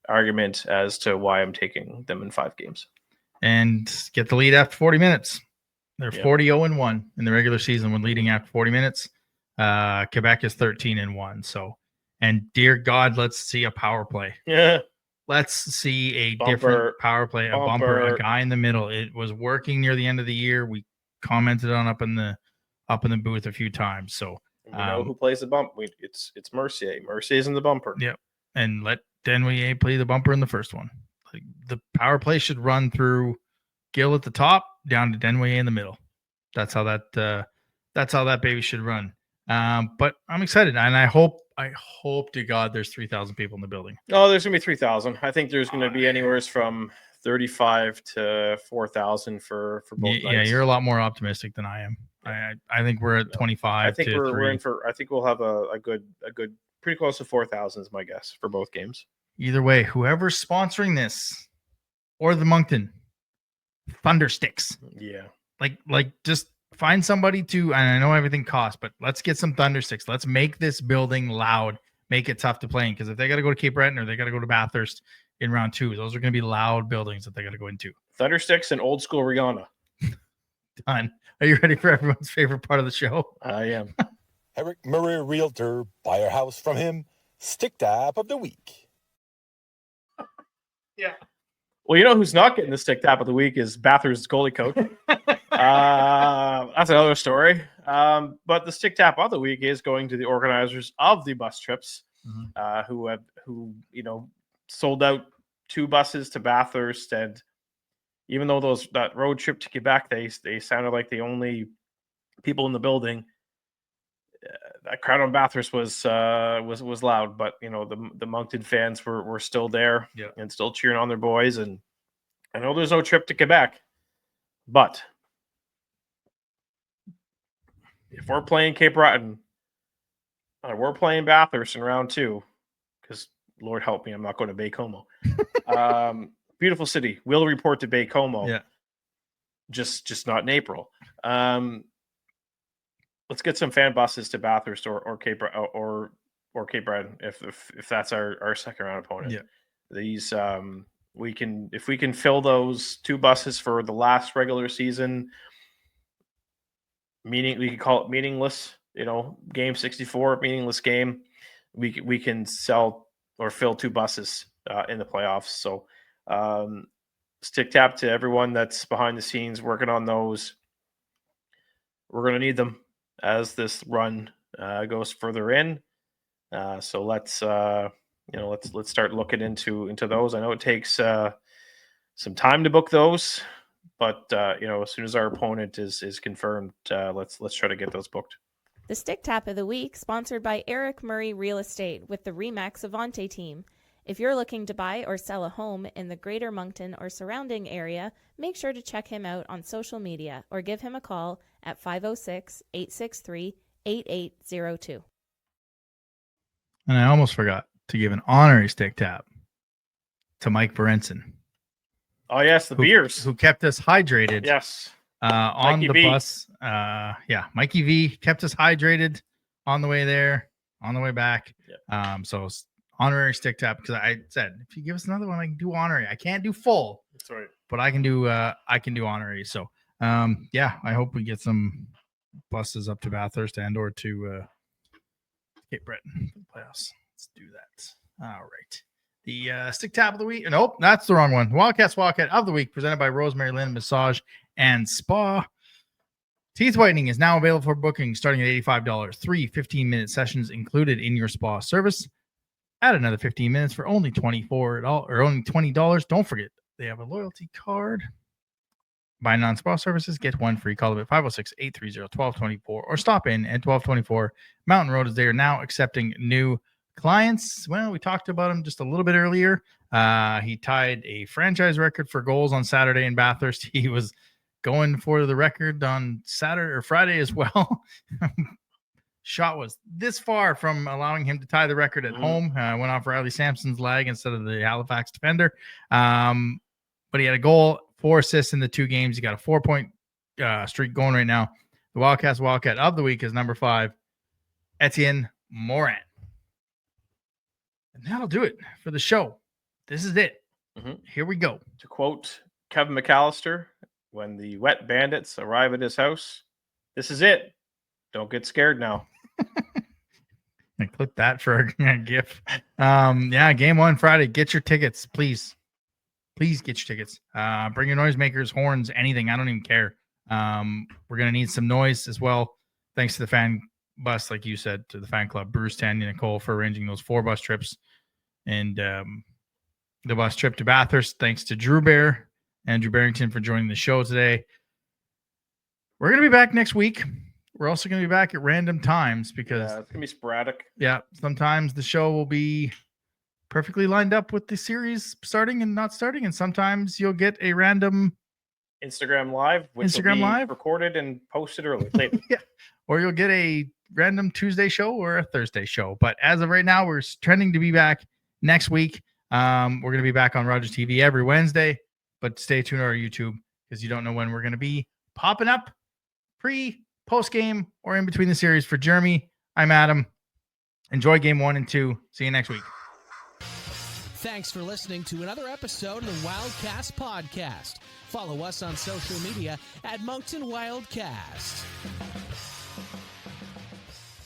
argument as to why I'm taking them in 5 games. And get the lead after 40 minutes. They're 40-0-1 in the regular season when leading after 40 minutes. Quebec is 13-1. So, and dear God, let's see a power play. Yeah. Let's see a Bumper, different power play, a bumper, bumper. a guy in the middle. It was working near the end of the year. We commented on up in the booth a few times. So We know who plays the bump. It's Mercier. Mercier's in the bumper. Yep. And let Denway play the bumper in the first one. Like, the power play should run through Gill at the top, down to Denway in the middle. That's how that baby should run. But I'm excited, and I hope to God there's 3,000 people in the building. Oh, there's gonna be 3,000. I think there's gonna be anywhere from 35 to 4,000 for both nights. Yeah, you're a lot more optimistic than I am. I think we're at 25. I think we're in for. I think we'll have a good pretty close to 4,000 is my guess for both games. Either way, whoever's sponsoring this, or the Moncton Thundersticks. Yeah. Like just find somebody to, and I know everything costs, but let's get some Thundersticks. Let's make this building loud, make it tough to play in. Because if they got to go to Cape Breton or they got to go to Bathurst in round 2, those are going to be loud buildings that they got to go into. Thundersticks and old school Rihanna. Done. Are you ready for everyone's favorite part of the show? I am. Eric Murray, realtor, buy our house from him. Stick tap of the week. Yeah. Well, you know who's not getting the stick tap of the week is Bathurst goalie coach. That's another story. But the stick tap of the week is going to the organizers of the bus trips, who sold out 2 buses to Bathurst, and even though that road trip to Quebec, they sounded like the only people in the building. That crowd on Bathurst was loud, but the Moncton fans were still there, and still cheering on their boys. And I know there's no trip to Quebec, but if we're playing Cape Breton, we're playing Bathurst in round 2, because Lord help me, I'm not going to Baie-Comeau. Beautiful city. Will report to Baie-Comeau. Yeah, just not in April. Let's get some fan buses to Bathurst or Cape Breton if that's our second round opponent. Yeah. These if we can fill those 2 buses for the last regular season, we could call it meaningless. Game 64, meaningless game. We can sell or fill 2 buses in the playoffs. So stick tap to everyone that's behind the scenes working on those. We're going to need them as this run goes further in. So let's start looking into those. I know it takes some time to book those, but as soon as our opponent is confirmed, let's try to get those booked. The Stick Tap of the Week, sponsored by Eric Murray Real Estate with the RE/MAX Avante team. If you're looking to buy or sell a home in the Greater Moncton or surrounding area, make sure to check him out on social media or give him a call at 506-863-8802. and I almost forgot to give an honorary stick tap to Mike Barenson. Oh yes, the beers who kept us hydrated. Yes. On Mikey the V. bus. Mikey V kept us hydrated on the way there, on the way back. Yeah. So honorary stick tap, because I said if you give us another one, I can do honorary. I can't do full. That's right. But I can do honorary. So I hope we get some buses up to Bathurst and or to Cape Breton for the playoffs. Let's do that. All right. The stick tap of the week. Nope, that's the wrong one. Wildcats Wildcat of the week, presented by Rosemary, Lynns Massage and Spa. Teeth whitening is now available for booking, starting at $85. 3 15-minute sessions included in your spa service. Add another 15 minutes for only $24 or only $20. Don't forget, they have a loyalty card. Buy non-spa services, get one free. Call them at 506-830-1224 or stop in at 1224 Mountain Road, as they are now accepting new clients. Well, we talked about him just a little bit earlier. He tied a franchise record for goals on Saturday in Bathurst. He was going for the record on Saturday or Friday as well. Shot was this far from allowing him to tie the record at home. Went off Riley Sampson's leg instead of the Halifax defender. But he had a goal, 4 assists in the 2 games. He got a 4-point streak going right now. The Wildcats Wildcat of the week is number 5, Etienne Morin. And that'll do it for the show. This is it. Here we go. To quote Kevin McAllister, when the wet bandits arrive at his house, this is it. Don't get scared now. I clip that for a GIF. Yeah, game 1 Friday. Get your tickets, please. Please get your tickets. Bring your noisemakers, horns, anything. I don't even care. We're gonna need some noise as well. Thanks to the fan bus, like you said, to the fan club, Bruce, Tandy, Nicole for arranging those 4 bus trips, and the bus trip to Bathurst. Thanks to Drew Bear, Andrew Barrington for joining the show today. We're gonna be back next week. We're also gonna be back at random times because it's gonna be sporadic. Yeah, sometimes the show will be perfectly lined up with the series starting and not starting, and sometimes you'll get a random Instagram Live, which will be recorded and posted early later. Yeah, or you'll get a random Tuesday show or a Thursday show. But as of right now, we're trending to be back next week. We're going to be back on Rogers TV every Wednesday, but stay tuned to our YouTube because you don't know when we're going to be popping up pre, post game, or in between the series. For Jeremy, I'm Adam. Enjoy game 1 and 2. See you next week. Thanks for listening to another episode of the Wildcast podcast. Follow us on social media at Moncton Wildcast.